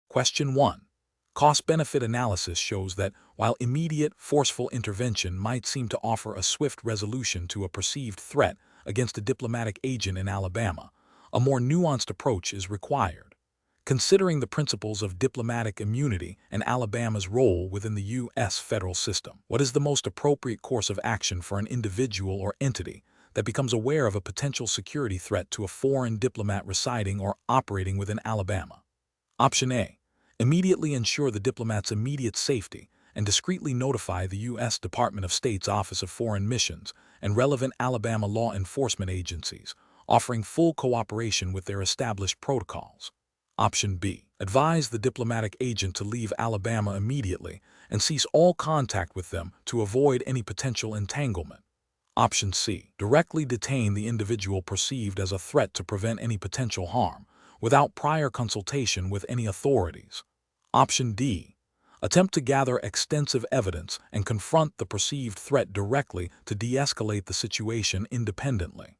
Question 1. Cost-benefit analysis shows that while immediate, forceful intervention might seem to offer a swift resolution to a perceived threat against a diplomatic agent in Alabama, a more nuanced approach is required. Considering the principles of diplomatic immunity and Alabama's role within the U.S. federal system, what is the most appropriate course of action for an individual or entity that becomes aware of a potential security threat to a foreign diplomat residing or operating within Alabama? Option A. Immediately ensure the diplomat's immediate safety and discreetly notify the U.S. Department of State's Office of Foreign Missions and relevant Alabama law enforcement agencies, offering full cooperation with their established protocols. Option B. Advise the diplomatic agent to leave Alabama immediately and cease all contact with them to avoid any potential entanglement. Option C. Directly detain the individual perceived as a threat to prevent any potential harm, without prior consultation with any authorities. Option D. Attempt to gather extensive evidence and confront the perceived threat directly to de-escalate the situation independently.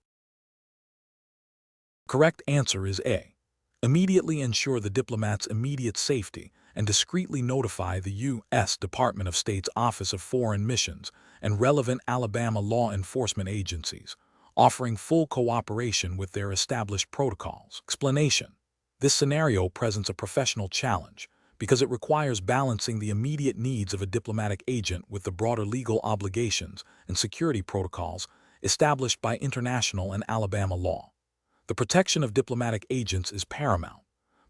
Correct answer is A. Immediately ensure the diplomat's immediate safety and discreetly notify the U.S. Department of State's Office of Foreign Missions and relevant Alabama law enforcement agencies, offering full cooperation with their established protocols. Explanation. This scenario presents a professional challenge because it requires balancing the immediate needs of a diplomatic agent with the broader legal obligations and security protocols established by international and Alabama law. The protection of diplomatic agents is paramount,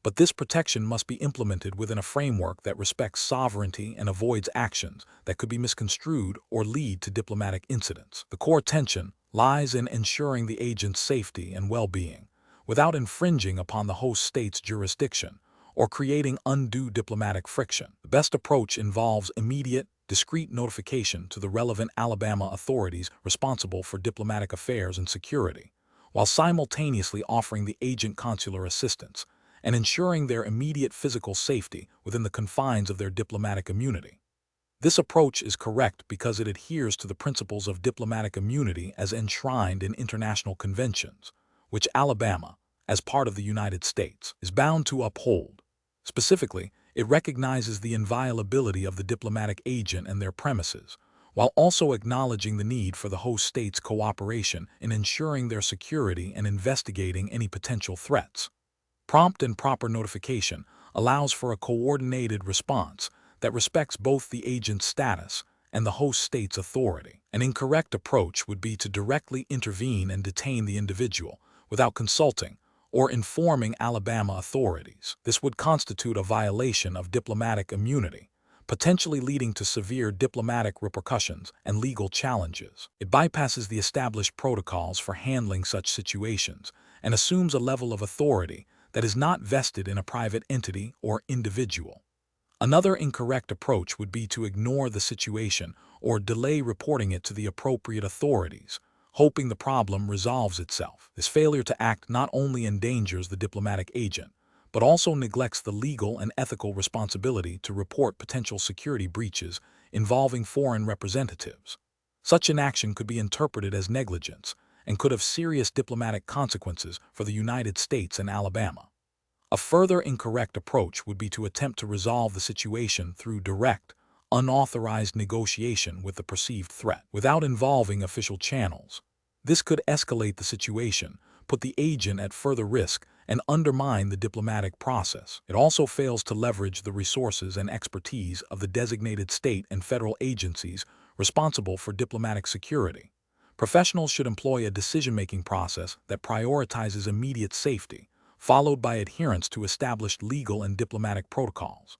but this protection must be implemented within a framework that respects sovereignty and avoids actions that could be misconstrued or lead to diplomatic incidents. The core tension lies in ensuring the agent's safety and well-being without infringing upon the host state's jurisdiction or creating undue diplomatic friction. The best approach involves immediate, discreet notification to the relevant Alabama authorities responsible for diplomatic affairs and security, while simultaneously offering the agent consular assistance and ensuring their immediate physical safety within the confines of their diplomatic immunity. This approach is correct because it adheres to the principles of diplomatic immunity as enshrined in international conventions, which Alabama, as part of the United States, is bound to uphold. Specifically, it recognizes the inviolability of the diplomatic agent and their premises, while also acknowledging the need for the host state's cooperation in ensuring their security and investigating any potential threats. Prompt and proper notification allows for a coordinated response that respects both the agent's status and the host state's authority. An incorrect approach would be to directly intervene and detain the individual without consulting or informing Alabama authorities. This would constitute a violation of diplomatic immunity, potentially leading to severe diplomatic repercussions and legal challenges. It bypasses the established protocols for handling such situations and assumes a level of authority that is not vested in a private entity or individual. Another incorrect approach would be to ignore the situation or delay reporting it to the appropriate authorities, hoping the problem resolves itself. This failure to act not only endangers the diplomatic agent, but also neglects the legal and ethical responsibility to report potential security breaches involving foreign representatives. Such inaction could be interpreted as negligence and could have serious diplomatic consequences for the United States and Alabama. A further incorrect approach would be to attempt to resolve the situation through direct, unauthorized negotiation with the perceived threat, without involving official channels. This could escalate the situation, put the agent at further risk, and undermine the diplomatic process. It also fails to leverage the resources and expertise of the designated state and federal agencies responsible for diplomatic security. Professionals should employ a decision-making process that prioritizes immediate safety, followed by adherence to established legal and diplomatic protocols.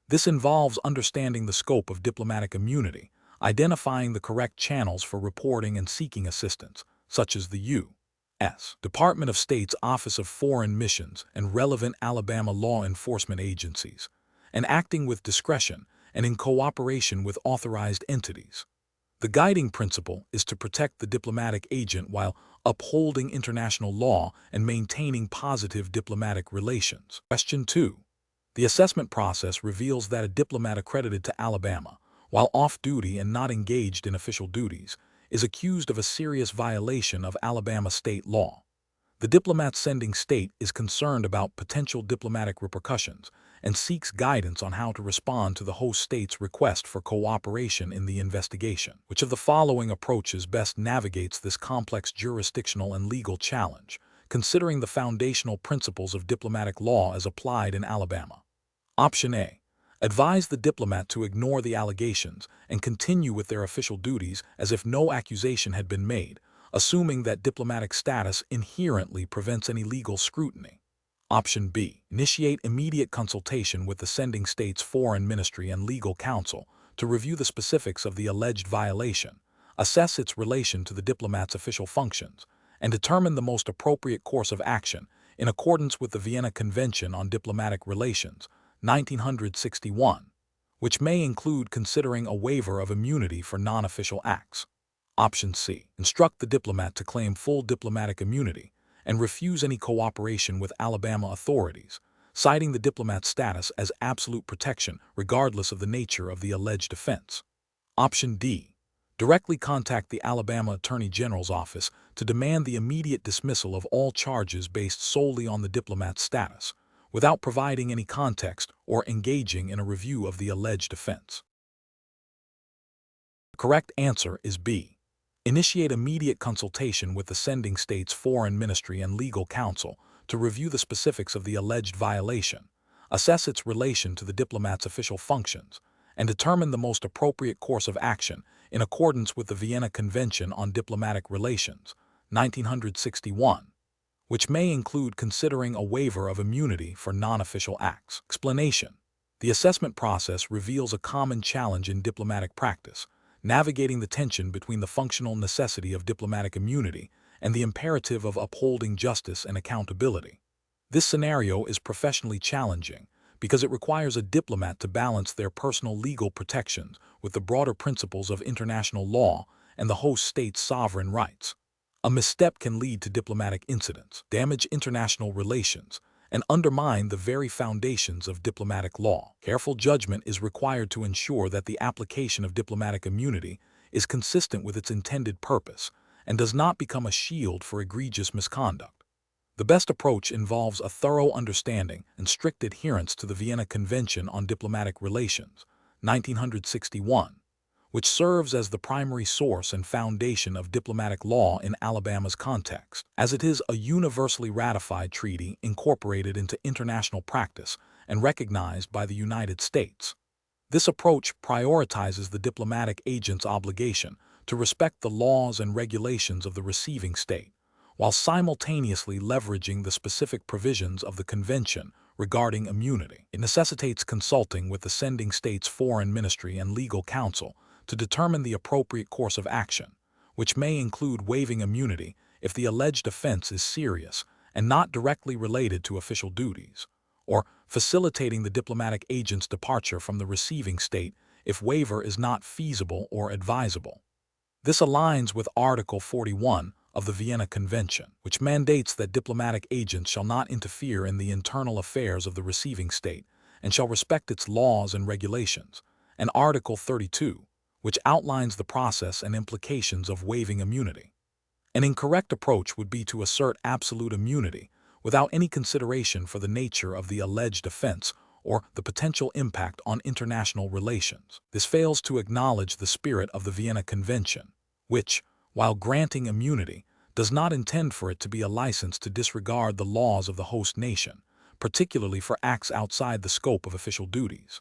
This involves understanding the scope of diplomatic immunity, identifying the correct channels for reporting and seeking assistance, such as the U.S. Department of State's Office of Foreign Missions and relevant Alabama law enforcement agencies, and acting with discretion and in cooperation with authorized entities. The guiding principle is to protect the diplomatic agent while upholding international law and maintaining positive diplomatic relations. Question 2. The assessment process reveals that a diplomat accredited to Alabama, while off-duty and not engaged in official duties, is accused of a serious violation of Alabama state law. The diplomat's sending state is concerned about potential diplomatic repercussions and seeks guidance on how to respond to the host state's request for cooperation in the investigation. Which of the following approaches best navigates this complex jurisdictional and legal challenge, considering the foundational principles of diplomatic law as applied in Alabama? Option A. Advise the diplomat to ignore the allegations and continue with their official duties as if no accusation had been made, assuming that diplomatic status inherently prevents any legal scrutiny. Option B. Initiate immediate consultation with the sending state's foreign ministry and legal counsel to review the specifics of the alleged violation, assess its relation to the diplomat's official functions, and determine the most appropriate course of action in accordance with the Vienna Convention on Diplomatic Relations, 1961, which may include considering a waiver of immunity for non-official acts. Option C. Instruct the diplomat to claim full diplomatic immunity and refuse any cooperation with Alabama authorities, citing the diplomat's status as absolute protection regardless of the nature of the alleged offense. Option D. Directly contact the Alabama Attorney General's office to demand the immediate dismissal of all charges based solely on the diplomat's status, without providing any context or engaging in a review of the alleged offense. The correct answer is B. Initiate immediate consultation with the sending state's foreign ministry and legal counsel to review the specifics of the alleged violation, assess its relation to the diplomat's official functions, and determine the most appropriate course of action in accordance with the Vienna Convention on Diplomatic Relations, 1961, which may include considering a waiver of immunity for non-official acts. Explanation. The assessment process reveals a common challenge in diplomatic practice, navigating the tension between the functional necessity of diplomatic immunity and the imperative of upholding justice and accountability. This scenario is professionally challenging because it requires a diplomat to balance their personal legal protections with the broader principles of international law and the host state's sovereign rights. A misstep can lead to diplomatic incidents, damage international relations, and undermine the very foundations of diplomatic law. Careful judgment is required to ensure that the application of diplomatic immunity is consistent with its intended purpose and does not become a shield for egregious misconduct. The best approach involves a thorough understanding and strict adherence to the Vienna Convention on Diplomatic Relations, 1961, which serves as the primary source and foundation of diplomatic law in Alabama's context, as it is a universally ratified treaty incorporated into international practice and recognized by the United States. This approach prioritizes the diplomatic agent's obligation to respect the laws and regulations of the receiving state, while simultaneously leveraging the specific provisions of the Convention regarding immunity. It necessitates consulting with the sending state's foreign ministry and legal counsel to determine the appropriate course of action, which may include waiving immunity if the alleged offense is serious and not directly related to official duties, or facilitating the diplomatic agent's departure from the receiving state if waiver is not feasible or advisable. This aligns with Article 41 of the Vienna Convention, which mandates that diplomatic agents shall not interfere in the internal affairs of the receiving state and shall respect its laws and regulations, and Article 32, which outlines the process and implications of waiving immunity. An incorrect approach would be to assert absolute immunity without any consideration for the nature of the alleged offense or the potential impact on international relations. This fails to acknowledge the spirit of the Vienna Convention, which, while granting immunity, does not intend for it to be a license to disregard the laws of the host nation, particularly for acts outside the scope of official duties.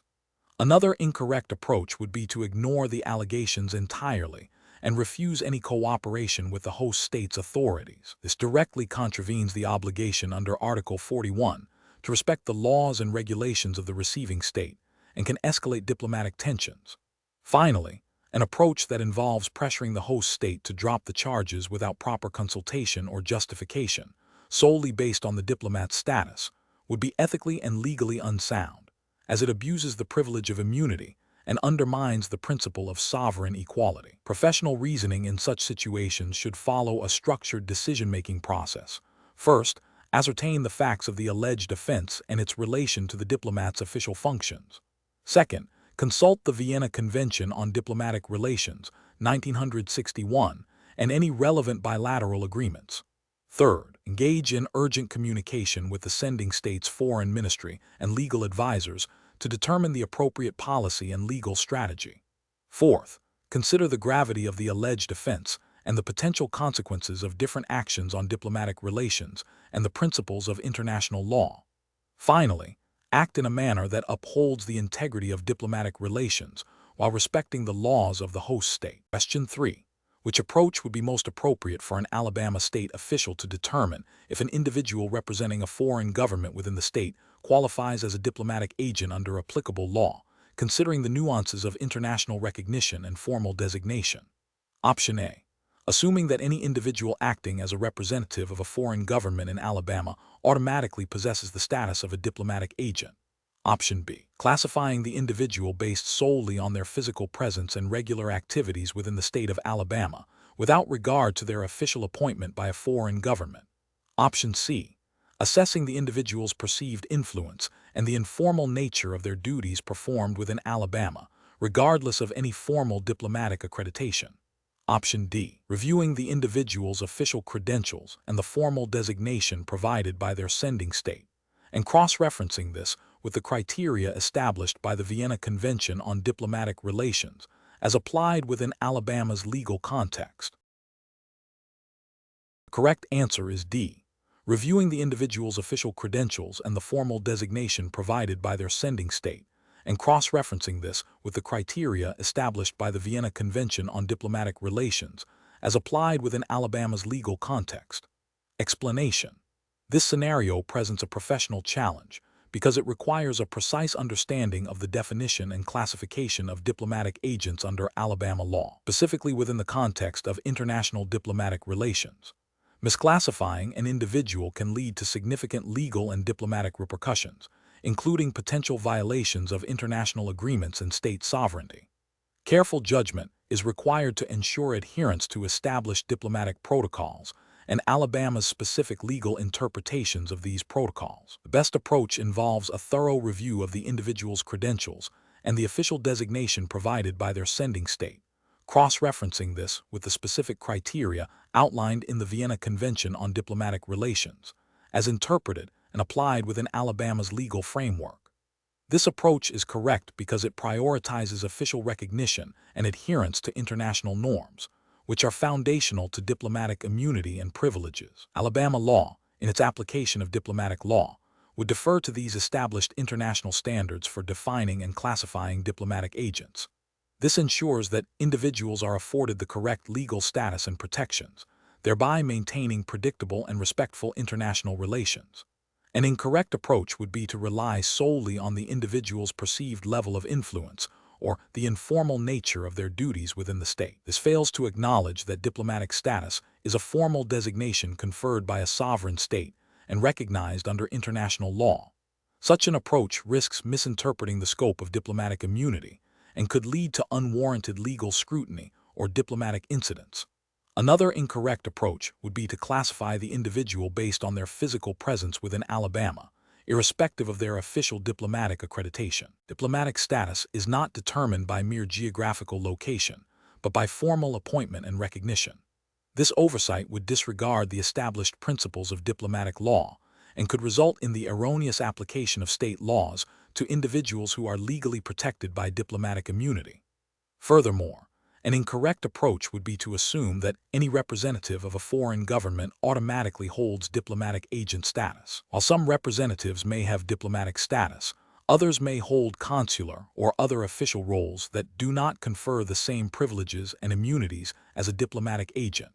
Another incorrect approach would be to ignore the allegations entirely and refuse any cooperation with the host state's authorities. This directly contravenes the obligation under Article 41 to respect the laws and regulations of the receiving state and can escalate diplomatic tensions. Finally, an approach that involves pressuring the host state to drop the charges without proper consultation or justification, solely based on the diplomat's status, would be ethically and legally unsound, as it abuses the privilege of immunity and undermines the principle of sovereign equality. Professional reasoning in such situations should follow a structured decision-making process. First, ascertain the facts of the alleged offense and its relation to the diplomat's official functions. Second, consult the Vienna Convention on Diplomatic Relations, 1961, and any relevant bilateral agreements. Third, engage in urgent communication with the sending state's foreign ministry and legal advisors to determine the appropriate policy and legal strategy. Fourth, consider the gravity of the alleged offense and the potential consequences of different actions on diplomatic relations and the principles of international law. Finally, act in a manner that upholds the integrity of diplomatic relations while respecting the laws of the host state. Question 3. Which approach would be most appropriate for an Alabama state official to determine if an individual representing a foreign government within the state qualifies as a diplomatic agent under applicable law, considering the nuances of international recognition and formal designation? Option A. Assuming that any individual acting as a representative of a foreign government in Alabama automatically possesses the status of a diplomatic agent. Option B. Classifying the individual based solely on their physical presence and regular activities within the state of Alabama, without regard to their official appointment by a foreign government. Option C. Assessing the individual's perceived influence and the informal nature of their duties performed within Alabama, regardless of any formal diplomatic accreditation. Option D. Reviewing the individual's official credentials and the formal designation provided by their sending state, and cross-referencing this with the criteria established by the Vienna Convention on Diplomatic Relations as applied within Alabama's legal context. The correct answer is D. Reviewing the individual's official credentials and the formal designation provided by their sending state, and cross-referencing this with the criteria established by the Vienna Convention on Diplomatic Relations as applied within Alabama's legal context. Explanation. This scenario presents a professional challenge because it requires a precise understanding of the definition and classification of diplomatic agents under Alabama law, specifically within the context of international diplomatic relations. Misclassifying an individual can lead to significant legal and diplomatic repercussions, including potential violations of international agreements and state sovereignty. Careful judgment is required to ensure adherence to established diplomatic protocols and Alabama's specific legal interpretations of these protocols. The best approach involves a thorough review of the individual's credentials and the official designation provided by their sending state, cross-referencing this with the specific criteria outlined in the Vienna Convention on Diplomatic Relations, as interpreted and applied within Alabama's legal framework. This approach is correct because it prioritizes official recognition and adherence to international norms, which are foundational to diplomatic immunity and privileges. Alabama law, in its application of diplomatic law, would defer to these established international standards for defining and classifying diplomatic agents. This ensures that individuals are afforded the correct legal status and protections, thereby maintaining predictable and respectful international relations. An incorrect approach would be to rely solely on the individual's perceived level of influence or the informal nature of their duties within the state. This fails to acknowledge that diplomatic status is a formal designation conferred by a sovereign state and recognized under international law. Such an approach risks misinterpreting the scope of diplomatic immunity and could lead to unwarranted legal scrutiny or diplomatic incidents. Another incorrect approach would be to classify the individual based on their physical presence within Alabama, irrespective of their official diplomatic accreditation. Diplomatic status is not determined by mere geographical location, but by formal appointment and recognition. This oversight would disregard the established principles of diplomatic law and could result in the erroneous application of state laws to individuals who are legally protected by diplomatic immunity. Furthermore, an incorrect approach would be to assume that any representative of a foreign government automatically holds diplomatic agent status. While some representatives may have diplomatic status, others may hold consular or other official roles that do not confer the same privileges and immunities as a diplomatic agent.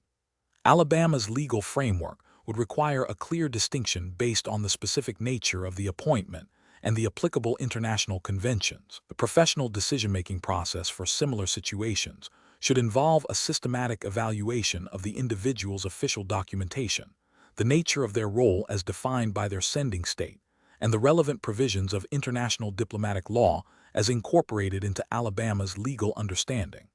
Alabama's legal framework would require a clear distinction based on the specific nature of the appointment and the applicable international conventions. The professional decision-making process for similar situations should involve a systematic evaluation of the individual's official documentation, the nature of their role as defined by their sending state, and the relevant provisions of international diplomatic law as incorporated into Alabama's legal understanding.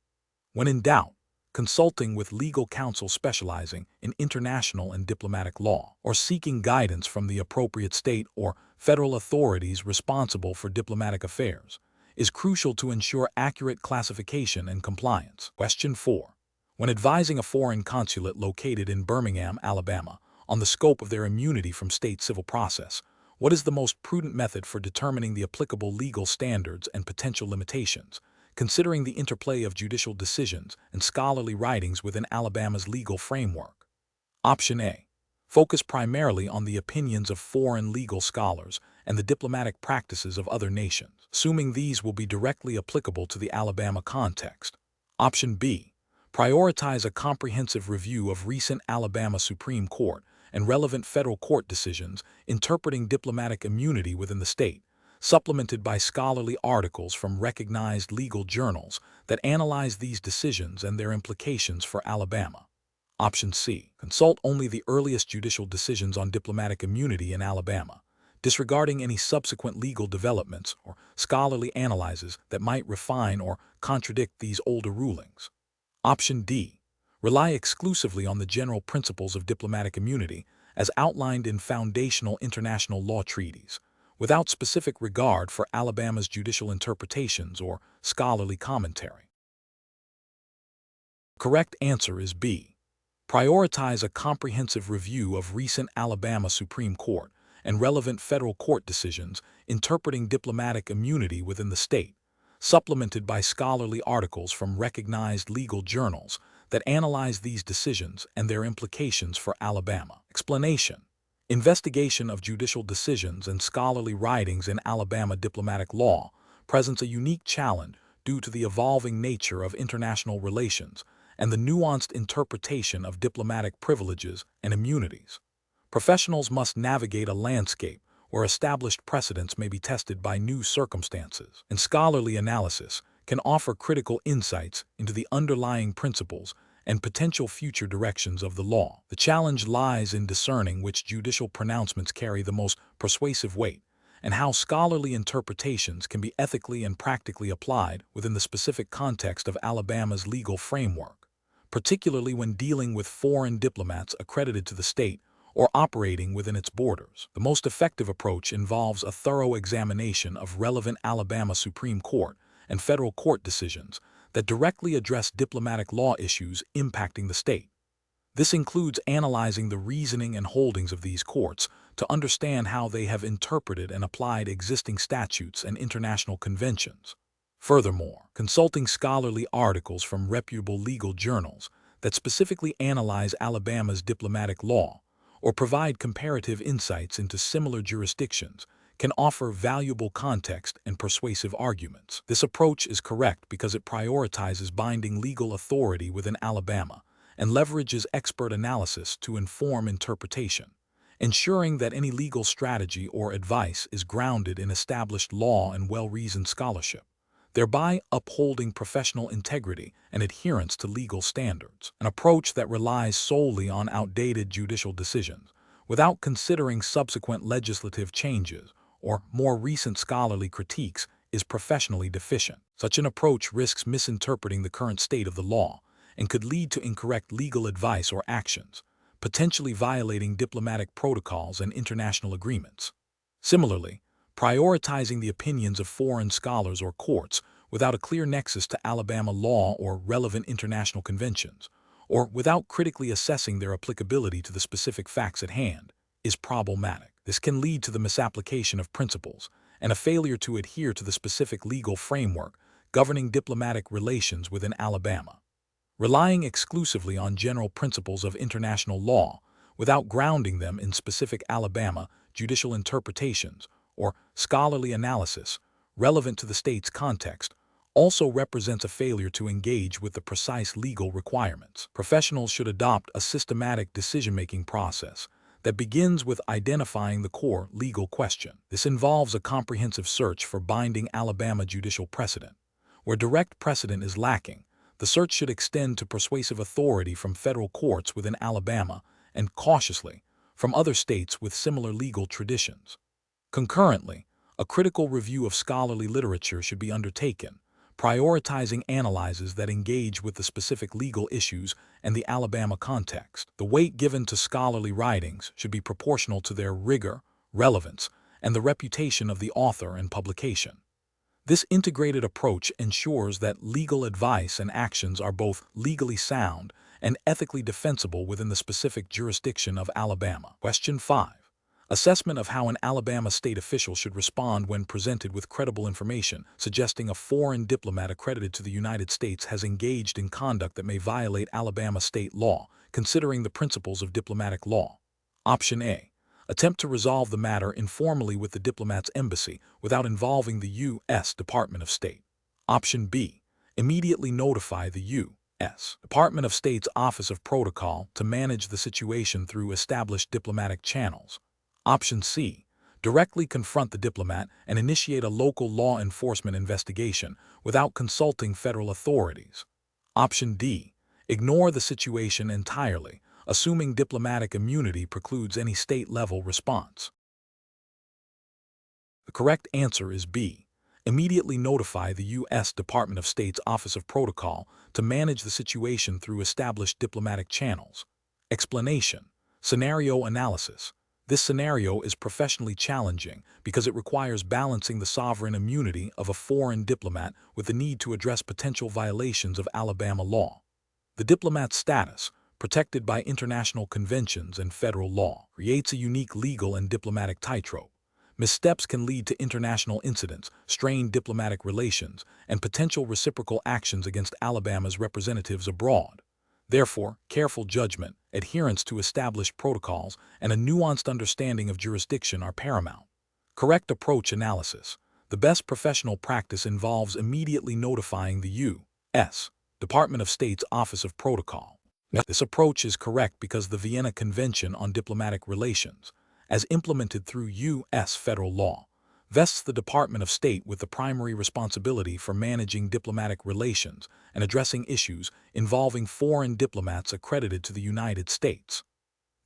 When in doubt, consulting with legal counsel specializing in international and diplomatic law, or seeking guidance from the appropriate state or federal authorities responsible for diplomatic affairs, is crucial to ensure accurate classification and compliance. Question 4. When advising a foreign consulate located in Birmingham, Alabama, on the scope of their immunity from state civil process. What is the most prudent method for determining the applicable legal standards and potential limitations, considering the interplay of judicial decisions and scholarly writings within Alabama's legal framework? Option A. Focus primarily on the opinions of foreign legal scholars and the diplomatic practices of other nations, assuming these will be directly applicable to the Alabama context. Option B. Prioritize a comprehensive review of recent Alabama Supreme Court and relevant federal court decisions interpreting diplomatic immunity within the state, supplemented by scholarly articles from recognized legal journals that analyze these decisions and their implications for Alabama. Option C. Consult only the earliest judicial decisions on diplomatic immunity in Alabama, disregarding any subsequent legal developments or scholarly analyses that might refine or contradict these older rulings. Option D. Rely exclusively on the general principles of diplomatic immunity as outlined in foundational international law treaties, without specific regard for Alabama's judicial interpretations or scholarly commentary. Correct answer is B. Prioritize a comprehensive review of recent Alabama Supreme Court and relevant federal court decisions interpreting diplomatic immunity within the state, supplemented by scholarly articles from recognized legal journals that analyze these decisions and their implications for Alabama. Explanation: investigation of judicial decisions and scholarly writings in Alabama diplomatic law presents a unique challenge due to the evolving nature of international relations and the nuanced interpretation of diplomatic privileges and immunities. Professionals must navigate a landscape where established precedents may be tested by new circumstances, and scholarly analysis can offer critical insights into the underlying principles and potential future directions of the law. The challenge lies in discerning which judicial pronouncements carry the most persuasive weight and how scholarly interpretations can be ethically and practically applied within the specific context of Alabama's legal framework, particularly when dealing with foreign diplomats accredited to the state or operating within its borders. The most effective approach involves a thorough examination of relevant Alabama Supreme Court and federal court decisions that directly address diplomatic law issues impacting the state. This includes analyzing the reasoning and holdings of these courts to understand how they have interpreted and applied existing statutes and international conventions. Furthermore, consulting scholarly articles from reputable legal journals that specifically analyze Alabama's diplomatic law or provide comparative insights into similar jurisdictions can offer valuable context and persuasive arguments. This approach is correct because it prioritizes binding legal authority within Alabama and leverages expert analysis to inform interpretation, ensuring that any legal strategy or advice is grounded in established law and well-reasoned scholarship, thereby upholding professional integrity and adherence to legal standards. An approach that relies solely on outdated judicial decisions, without considering subsequent legislative changes or more recent scholarly critiques, is professionally deficient. Such an approach risks misinterpreting the current state of the law and could lead to incorrect legal advice or actions, potentially violating diplomatic protocols and international agreements. Similarly, prioritizing the opinions of foreign scholars or courts without a clear nexus to Alabama law or relevant international conventions, or without critically assessing their applicability to the specific facts at hand, is problematic. This can lead to the misapplication of principles and a failure to adhere to the specific legal framework governing diplomatic relations within Alabama. Relying exclusively on general principles of international law without grounding them in specific Alabama judicial interpretations or scholarly analysis relevant to the state's context also represents a failure to engage with the precise legal requirements. Professionals should adopt a systematic decision-making process that begins with identifying the core legal question. This involves a comprehensive search for binding Alabama judicial precedent. Where direct precedent is lacking, the search should extend to persuasive authority from federal courts within Alabama and, cautiously, from other states with similar legal traditions. Concurrently, a critical review of scholarly literature should be undertaken, prioritizing analyses that engage with the specific legal issues and the Alabama context. The weight given to scholarly writings should be proportional to their rigor, relevance, and the reputation of the author and publication. This integrated approach ensures that legal advice and actions are both legally sound and ethically defensible within the specific jurisdiction of Alabama. Question 5. Assessment of how an Alabama state official should respond when presented with credible information suggesting a foreign diplomat accredited to the United States has engaged in conduct that may violate Alabama state law, considering the principles of diplomatic law. Option A. Attempt to resolve the matter informally with the diplomat's embassy without involving the U.S. Department of State. Option B. Immediately notify the U.S. Department of State's Office of Protocol to manage the situation through established diplomatic channels. Option C. Directly confront the diplomat and initiate a local law enforcement investigation without consulting federal authorities. Option D. Ignore the situation entirely, assuming diplomatic immunity precludes any state-level response. The correct answer is B. Immediately notify the U.S. Department of State's Office of Protocol to manage the situation through established diplomatic channels. Explanation. Scenario analysis. This scenario is professionally challenging because it requires balancing the sovereign immunity of a foreign diplomat with the need to address potential violations of Alabama law. The diplomat's status, protected by international conventions and federal law, creates a unique legal and diplomatic tightrope. Missteps can lead to international incidents, strained diplomatic relations, and potential reciprocal actions against Alabama's representatives abroad. Therefore, careful judgment, adherence to established protocols, and a nuanced understanding of jurisdiction are paramount. Correct approach analysis. The best professional practice involves immediately notifying the U.S. Department of State's Office of Protocol. This approach is correct because the Vienna Convention on Diplomatic Relations, as implemented through U.S. federal law, vests the Department of State with the primary responsibility for managing diplomatic relations and addressing issues involving foreign diplomats accredited to the United States.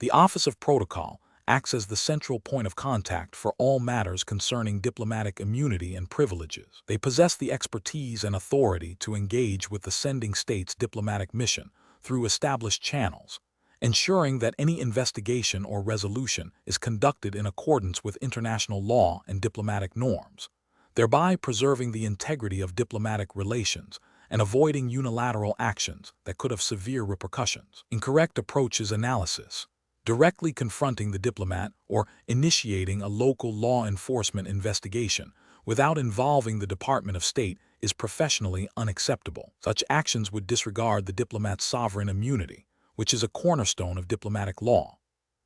The Office of Protocol acts as the central point of contact for all matters concerning diplomatic immunity and privileges. They possess the expertise and authority to engage with the sending state's diplomatic mission through established channels, ensuring that any investigation or resolution is conducted in accordance with international law and diplomatic norms, thereby preserving the integrity of diplomatic relations and avoiding unilateral actions that could have severe repercussions. Incorrect approach is analysis. Directly confronting the diplomat or initiating a local law enforcement investigation without involving the Department of State is professionally unacceptable. Such actions would disregard the diplomat's sovereign immunity, which is a cornerstone of diplomatic law.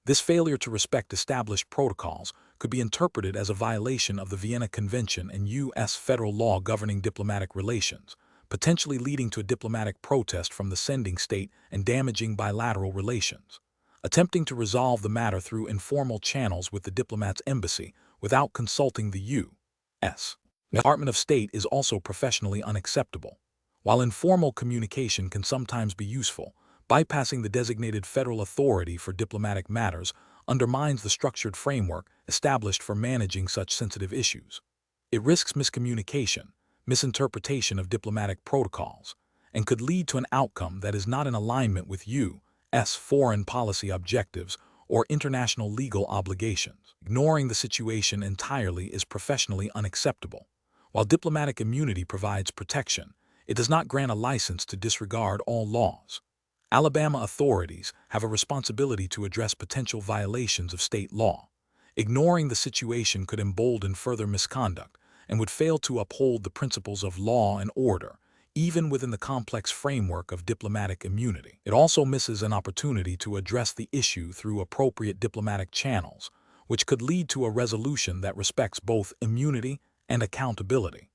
This failure to respect established protocols could be interpreted as a violation of the Vienna Convention and U.S. federal law governing diplomatic relations, potentially leading to a diplomatic protest from the sending state and damaging bilateral relations. Attempting to resolve the matter through informal channels with the diplomat's embassy without consulting the U.S. Department of State is also professionally unacceptable. While informal communication can sometimes be useful, bypassing the designated federal authority for diplomatic matters undermines the structured framework established for managing such sensitive issues. It risks miscommunication, misinterpretation of diplomatic protocols, and could lead to an outcome that is not in alignment with U.S. foreign policy objectives or international legal obligations. Ignoring the situation entirely is professionally unacceptable. While diplomatic immunity provides protection, it does not grant a license to disregard all laws. Alabama authorities have a responsibility to address potential violations of state law. Ignoring the situation could embolden further misconduct and would fail to uphold the principles of law and order, even within the complex framework of diplomatic immunity. It also misses an opportunity to address the issue through appropriate diplomatic channels, which could lead to a resolution that respects both immunity and accountability.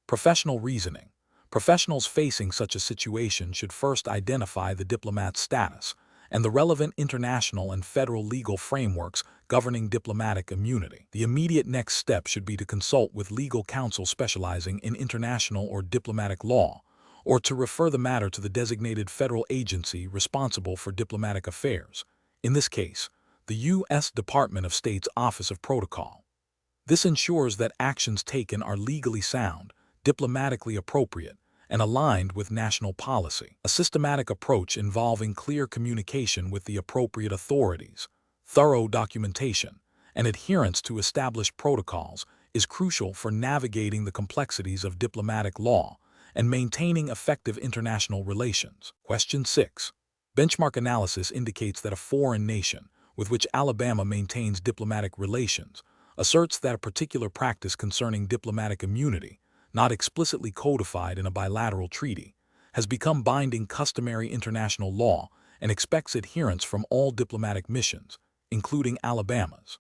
Professional reasoning. Professionals facing such a situation should first identify the diplomat's status and the relevant international and federal legal frameworks governing diplomatic immunity. The immediate next step should be to consult with legal counsel specializing in international or diplomatic law, or to refer the matter to the designated federal agency responsible for diplomatic affairs, in this case, the U.S. Department of State's Office of Protocol. This ensures that actions taken are legally sound, diplomatically appropriate, and aligned with national policy. A systematic approach involving clear communication with the appropriate authorities, thorough documentation, and adherence to established protocols is crucial for navigating the complexities of diplomatic law and maintaining effective international relations. Question 6. Benchmark analysis indicates that a foreign nation, with which Alabama maintains diplomatic relations, asserts that a particular practice concerning diplomatic immunity, not explicitly codified in a bilateral treaty, has become binding customary international law and expects adherence from all diplomatic missions, including Alabama's.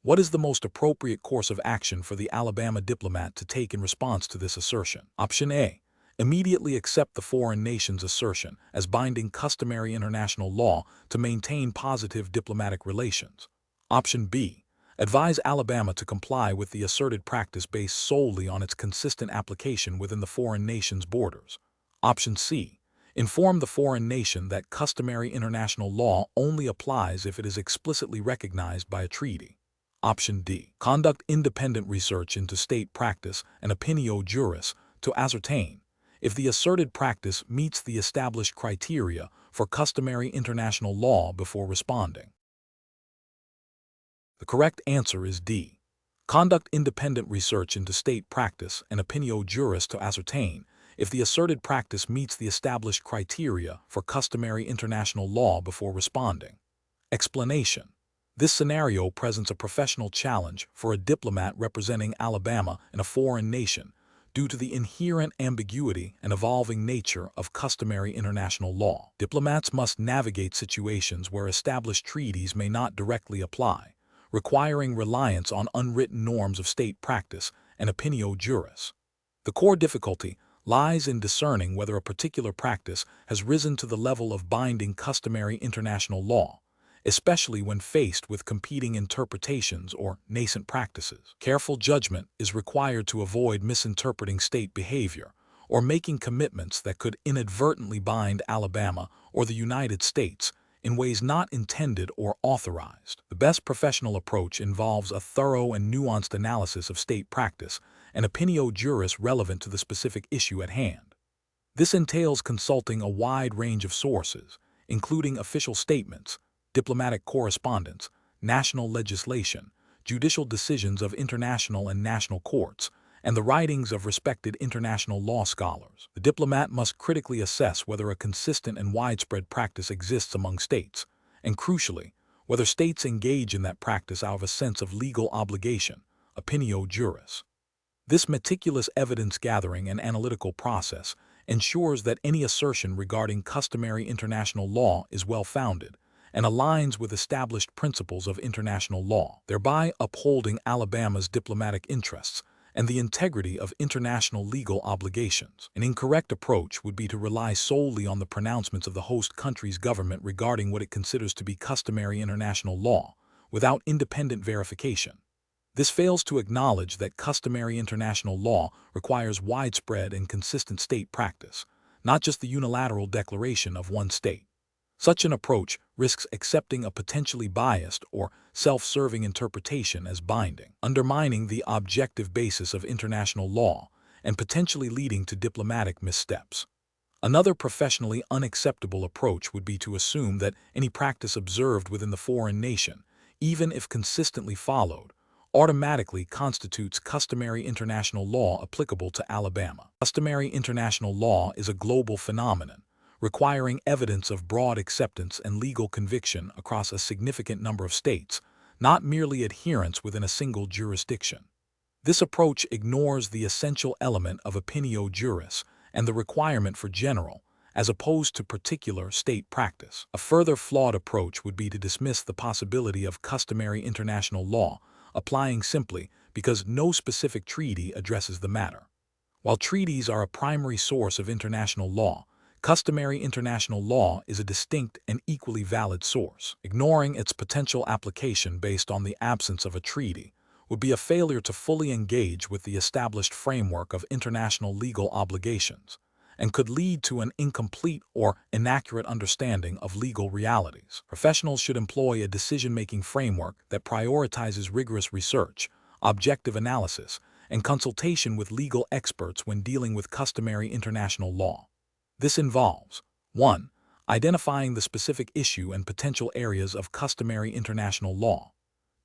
What is the most appropriate course of action for the Alabama diplomat to take in response to this assertion? Option A. Immediately accept the foreign nation's assertion as binding customary international law to maintain positive diplomatic relations. Option B. Advise Alabama to comply with the asserted practice based solely on its consistent application within the foreign nation's borders. Option C. Inform the foreign nation that customary international law only applies if it is explicitly recognized by a treaty. Option D. Conduct independent research into state practice and opinio juris to ascertain if the asserted practice meets the established criteria for customary international law before responding. The correct answer is D. Conduct independent research into state practice and opinio juris to ascertain if the asserted practice meets the established criteria for customary international law before responding. Explanation. This scenario presents a professional challenge for a diplomat representing Alabama in a foreign nation due to the inherent ambiguity and evolving nature of customary international law. Diplomats must navigate situations where established treaties may not directly apply, requiring reliance on unwritten norms of state practice and opinio juris. The core difficulty lies in discerning whether a particular practice has risen to the level of binding customary international law, especially when faced with competing interpretations or nascent practices. Careful judgment is required to avoid misinterpreting state behavior or making commitments that could inadvertently bind Alabama or the United States in ways not intended or authorized. The best professional approach involves a thorough and nuanced analysis of state practice and opinio juris relevant to the specific issue at hand. This entails consulting a wide range of sources, including official statements, diplomatic correspondence, national legislation, judicial decisions of international and national courts, and the writings of respected international law scholars. The diplomat must critically assess whether a consistent and widespread practice exists among states, and crucially, whether states engage in that practice out of a sense of legal obligation, opinio juris. This meticulous evidence gathering and analytical process ensures that any assertion regarding customary international law is well-founded and aligns with established principles of international law, thereby upholding Alabama's diplomatic interests and the integrity of international legal obligations. An incorrect approach would be to rely solely on the pronouncements of the host country's government regarding what it considers to be customary international law, without independent verification. This fails to acknowledge that customary international law requires widespread and consistent state practice, not just the unilateral declaration of one state. Such an approach risks accepting a potentially biased or self-serving interpretation as binding, undermining the objective basis of international law and potentially leading to diplomatic missteps. Another professionally unacceptable approach would be to assume that any practice observed within the foreign nation, even if consistently followed, automatically constitutes customary international law applicable to Alabama. Customary international law is a global phenomenon, requiring evidence of broad acceptance and legal conviction across a significant number of states, not merely adherence within a single jurisdiction. This approach ignores the essential element of opinio juris and the requirement for general, as opposed to particular state practice. A further flawed approach would be to dismiss the possibility of customary international law applying simply because no specific treaty addresses the matter. While treaties are a primary source of international law, customary international law is a distinct and equally valid source. Ignoring its potential application based on the absence of a treaty would be a failure to fully engage with the established framework of international legal obligations, and could lead to an incomplete or inaccurate understanding of legal realities. Professionals should employ a decision-making framework that prioritizes rigorous research, objective analysis, and consultation with legal experts when dealing with customary international law. This involves 1. Identifying the specific issue and potential areas of customary international law.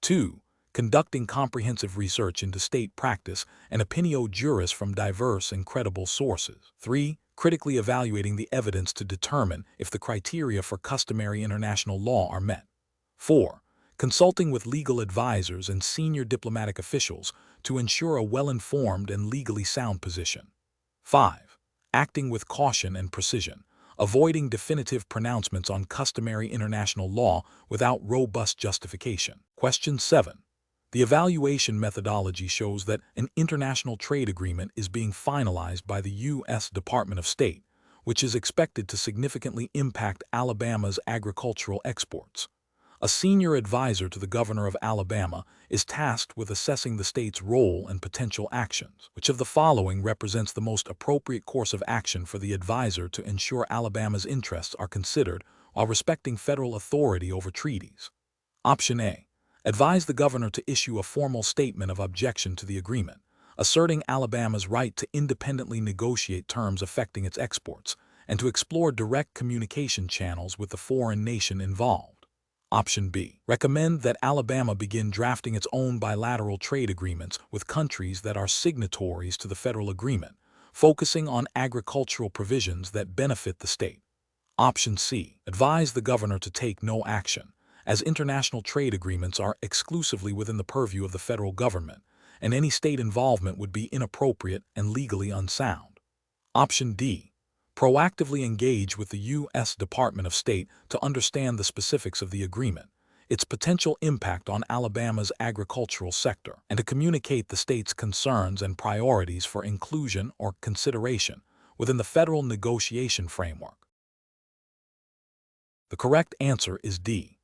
2. Conducting comprehensive research into state practice and opinio juris from diverse and credible sources. 3. critically evaluating the evidence to determine if the criteria for customary international law are met. 4. Consulting with legal advisors and senior diplomatic officials to ensure a well-informed and legally sound position. 5. Acting with caution and precision, avoiding definitive pronouncements on customary international law without robust justification. Question 7. The evaluation methodology shows that an international trade agreement is being finalized by the U.S. Department of State, which is expected to significantly impact Alabama's agricultural exports. A senior advisor to the governor of Alabama is tasked with assessing the state's role and potential actions. Which of the following represents the most appropriate course of action for the advisor to ensure Alabama's interests are considered while respecting federal authority over treaties? Option A. Advise the governor to issue a formal statement of objection to the agreement, asserting Alabama's right to independently negotiate terms affecting its exports, and to explore direct communication channels with the foreign nation involved. Option B. Recommend that Alabama begin drafting its own bilateral trade agreements with countries that are signatories to the federal agreement, focusing on agricultural provisions that benefit the state. Option C. Advise the governor to take no action, as international trade agreements are exclusively within the purview of the federal government, and any state involvement would be inappropriate and legally unsound. Option D. Proactively engage with the U.S. Department of State to understand the specifics of the agreement, its potential impact on Alabama's agricultural sector, and to communicate the state's concerns and priorities for inclusion or consideration within the federal negotiation framework. The correct answer is D.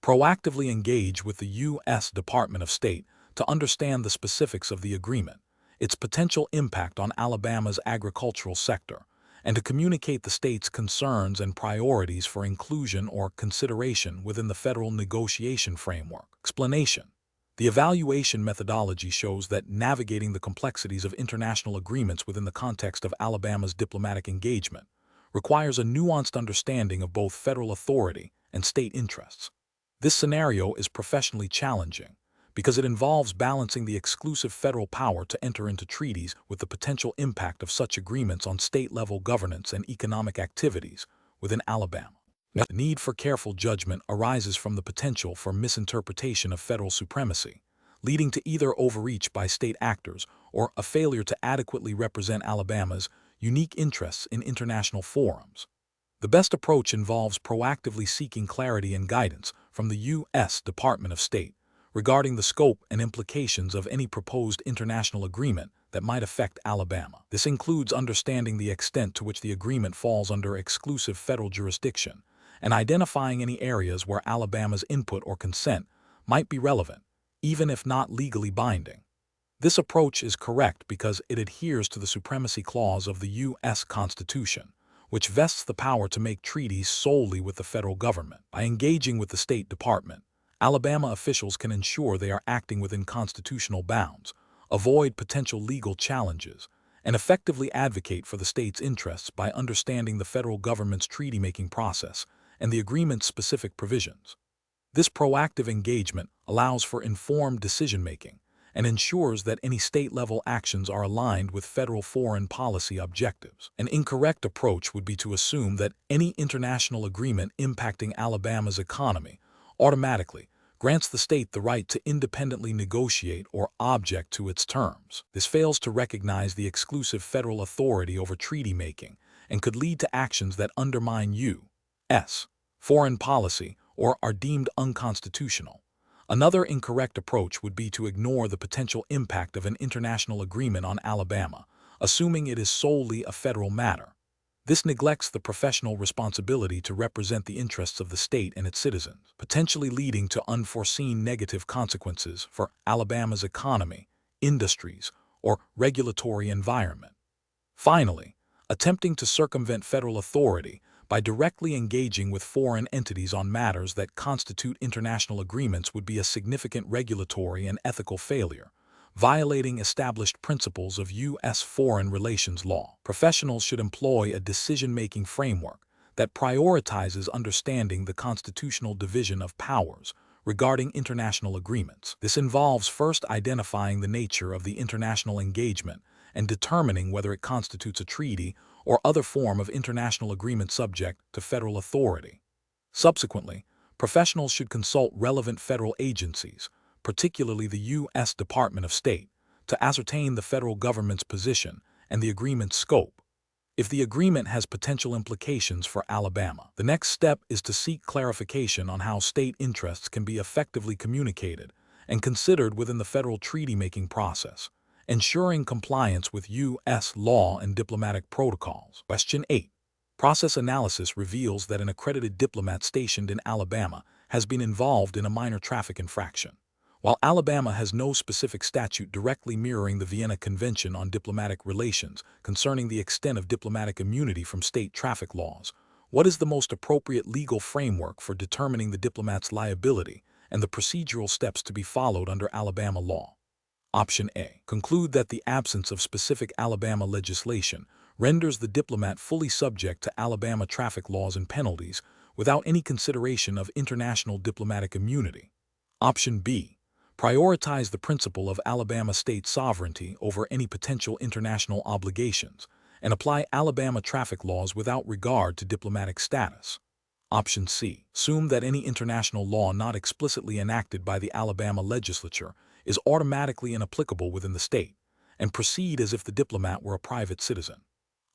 Proactively engage with the U.S. Department of State to understand the specifics of the agreement, its potential impact on Alabama's agricultural sector, and to communicate the state's concerns and priorities for inclusion or consideration within the federal negotiation framework. Explanation. The evaluation methodology shows that navigating the complexities of international agreements within the context of Alabama's diplomatic engagement requires a nuanced understanding of both federal authority and state interests. This scenario is professionally challenging because it involves balancing the exclusive federal power to enter into treaties with the potential impact of such agreements on state-level governance and economic activities within Alabama. The need for careful judgment arises from the potential for misinterpretation of federal supremacy, leading to either overreach by state actors or a failure to adequately represent Alabama's unique interests in international forums. The best approach involves proactively seeking clarity and guidance from the U.S. Department of State regarding the scope and implications of any proposed international agreement that might affect Alabama. This includes understanding the extent to which the agreement falls under exclusive federal jurisdiction and identifying any areas where Alabama's input or consent might be relevant, even if not legally binding. This approach is correct because it adheres to the Supremacy Clause of the U.S. Constitution, which vests the power to make treaties solely with the federal government. By engaging with the State Department, Alabama officials can ensure they are acting within constitutional bounds, avoid potential legal challenges, and effectively advocate for the state's interests by understanding the federal government's treaty-making process and the agreement's specific provisions. This proactive engagement allows for informed decision-making and ensures that any state-level actions are aligned with federal foreign policy objectives. An incorrect approach would be to assume that any international agreement impacting Alabama's economy automatically grants the state the right to independently negotiate or object to its terms. This fails to recognize the exclusive federal authority over treaty-making and could lead to actions that undermine U.S. foreign policy or are deemed unconstitutional. Another incorrect approach would be to ignore the potential impact of an international agreement on Alabama, assuming it is solely a federal matter. This neglects the professional responsibility to represent the interests of the state and its citizens, potentially leading to unforeseen negative consequences for Alabama's economy, industries, or regulatory environment. Finally, attempting to circumvent federal authority by directly engaging with foreign entities on matters that constitute international agreements would be a significant regulatory and ethical failure, violating established principles of U.S. foreign relations law. Professionals should employ a decision-making framework that prioritizes understanding the constitutional division of powers regarding international agreements. This involves first identifying the nature of the international engagement and determining whether it constitutes a treaty or other form of international agreement subject to federal authority. Subsequently, professionals should consult relevant federal agencies, particularly the U.S. Department of State, to ascertain the federal government's position and the agreement's scope. If the agreement has potential implications for Alabama, the next step is to seek clarification on how state interests can be effectively communicated and considered within the federal treaty-making process, ensuring compliance with U.S. law and diplomatic protocols. Question 8. Process analysis reveals that an accredited diplomat stationed in Alabama has been involved in a minor traffic infraction. While Alabama has no specific statute directly mirroring the Vienna Convention on Diplomatic Relations concerning the extent of diplomatic immunity from state traffic laws, what is the most appropriate legal framework for determining the diplomat's liability and the procedural steps to be followed under Alabama law? Option A. Conclude that the absence of specific Alabama legislation renders the diplomat fully subject to Alabama traffic laws and penalties without any consideration of international diplomatic immunity. Option B. Prioritize the principle of Alabama state sovereignty over any potential international obligations and apply Alabama traffic laws without regard to diplomatic status. Option C. Assume that any international law not explicitly enacted by the Alabama legislature is automatically inapplicable within the state, and proceed as if the diplomat were a private citizen.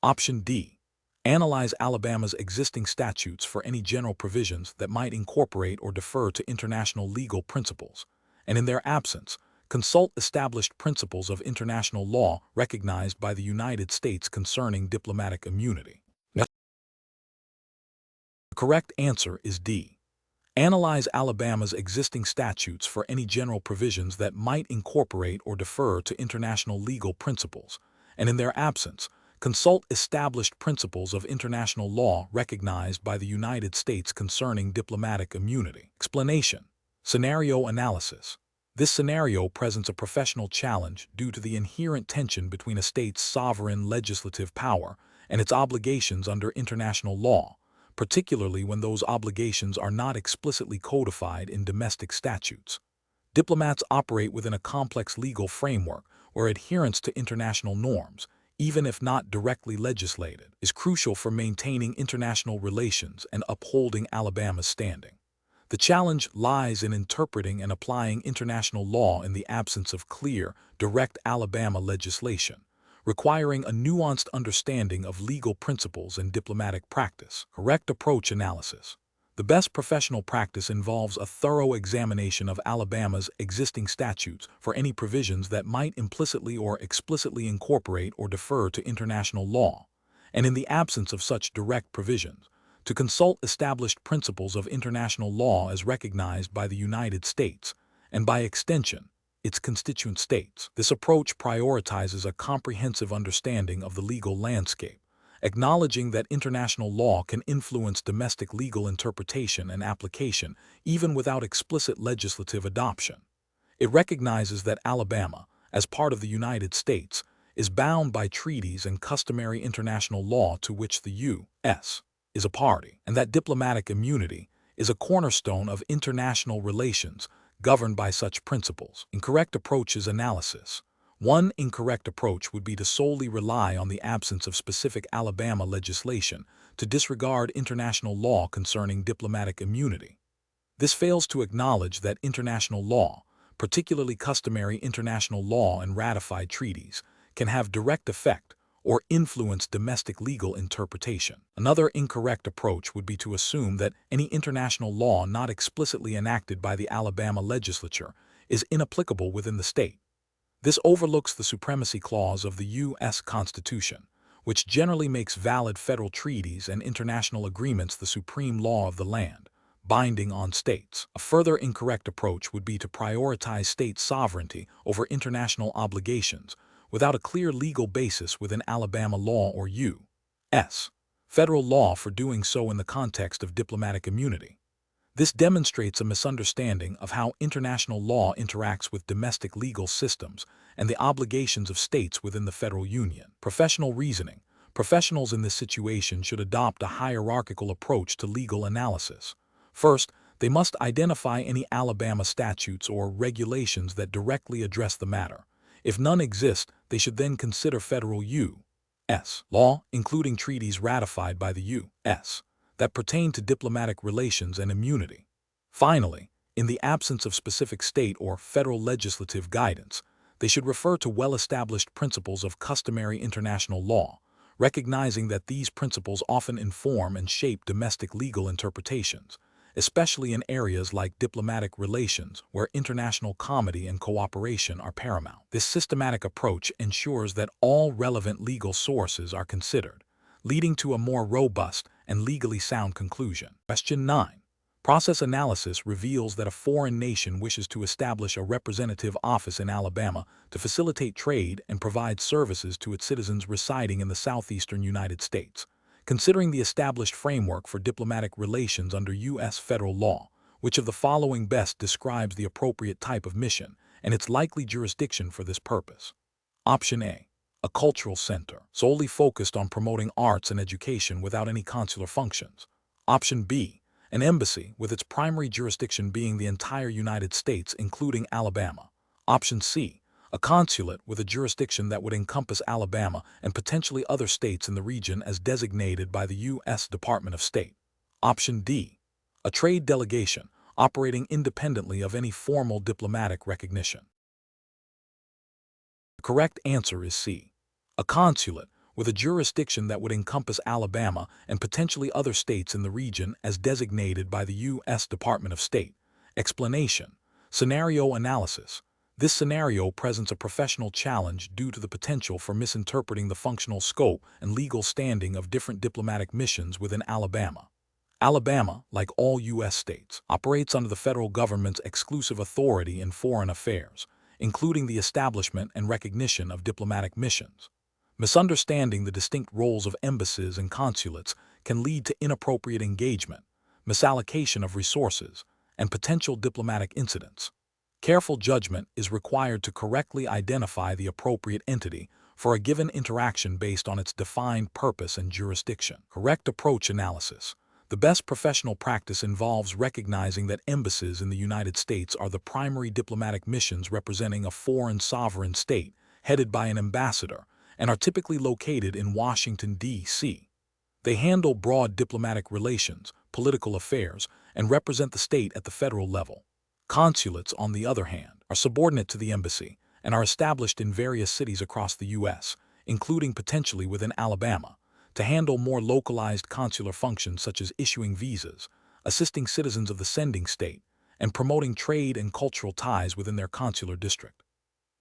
Option D. Analyze Alabama's existing statutes for any general provisions that might incorporate or defer to international legal principles, and in their absence, consult established principles of international law recognized by the United States concerning diplomatic immunity. The correct answer is D. Analyze Alabama's existing statutes for any general provisions that might incorporate or defer to international legal principles, and in their absence, consult established principles of international law recognized by the United States concerning diplomatic immunity. Explanation. Scenario analysis. This scenario presents a professional challenge due to the inherent tension between a state's sovereign legislative power and its obligations under international law, particularly when those obligations are not explicitly codified in domestic statutes. Diplomats operate within a complex legal framework where adherence to international norms, even if not directly legislated, is crucial for maintaining international relations and upholding Alabama's standing. The challenge lies in interpreting and applying international law in the absence of clear, direct Alabama legislation, requiring a nuanced understanding of legal principles and diplomatic practice. Correct approach analysis. The best professional practice involves a thorough examination of Alabama's existing statutes for any provisions that might implicitly or explicitly incorporate or defer to international law, and in the absence of such direct provisions, to consult established principles of international law as recognized by the United States, and by extension, its constituent states. This approach prioritizes a comprehensive understanding of the legal landscape, acknowledging that international law can influence domestic legal interpretation and application even without explicit legislative adoption. It recognizes that Alabama, as part of the United States, is bound by treaties and customary international law to which the U.S. is a party, and that diplomatic immunity is a cornerstone of international relations governed by such principles. Incorrect approaches analysis. One incorrect approach would be to solely rely on the absence of specific Alabama legislation to disregard international law concerning diplomatic immunity. This fails to acknowledge that international law, particularly customary international law and ratified treaties, can have direct effect or influence domestic legal interpretation. Another incorrect approach would be to assume that any international law not explicitly enacted by the Alabama legislature is inapplicable within the state. This overlooks the supremacy clause of the U.S. Constitution, which generally makes valid federal treaties and international agreements the supreme law of the land, binding on states. A further incorrect approach would be to prioritize state sovereignty over international obligations without a clear legal basis within Alabama law or U.S. federal law for doing so in the context of diplomatic immunity. This demonstrates a misunderstanding of how international law interacts with domestic legal systems and the obligations of states within the federal union. Professional reasoning. Professionals in this situation should adopt a hierarchical approach to legal analysis. First, they must identify any Alabama statutes or regulations that directly address the matter, If none exist, they should then consider federal U.S. law, including treaties ratified by the U.S. that pertain to diplomatic relations and immunity. Finally, in the absence of specific state or federal legislative guidance, they should refer to well-established principles of customary international law, recognizing that these principles often inform and shape domestic legal interpretations, especially in areas like diplomatic relations where international comity and cooperation are paramount. This systematic approach ensures that all relevant legal sources are considered, leading to a more robust and legally sound conclusion. Question 9. Process analysis reveals that a foreign nation wishes to establish a representative office in Alabama to facilitate trade and provide services to its citizens residing in the southeastern United States. Considering the established framework for diplomatic relations under U.S. federal law, which of the following best describes the appropriate type of mission and its likely jurisdiction for this purpose? Option A. A cultural center, solely focused on promoting arts and education without any consular functions. Option B. An embassy, with its primary jurisdiction being the entire United States, including Alabama. Option C. A consulate with a jurisdiction that would encompass Alabama and potentially other states in the region as designated by the U.S. Department of State. Option D. A trade delegation, operating independently of any formal diplomatic recognition. The correct answer is C. A consulate, with a jurisdiction that would encompass Alabama and potentially other states in the region as designated by the U.S. Department of State. Explanation. Scenario analysis. This scenario presents a professional challenge due to the potential for misinterpreting the functional scope and legal standing of different diplomatic missions within Alabama. Alabama, like all U.S. states, operates under the federal government's exclusive authority in foreign affairs, including the establishment and recognition of diplomatic missions. Misunderstanding the distinct roles of embassies and consulates can lead to inappropriate engagement, misallocation of resources, and potential diplomatic incidents. Careful judgment is required to correctly identify the appropriate entity for a given interaction based on its defined purpose and jurisdiction. Correct approach analysis. The best professional practice involves recognizing that embassies in the United States are the primary diplomatic missions representing a foreign sovereign state, headed by an ambassador, and are typically located in Washington, D.C. They handle broad diplomatic relations, political affairs, and represent the state at the federal level. Consulates, on the other hand, are subordinate to the embassy and are established in various cities across the U.S., including potentially within Alabama, to handle more localized consular functions such as issuing visas, assisting citizens of the sending state, and promoting trade and cultural ties within their consular district.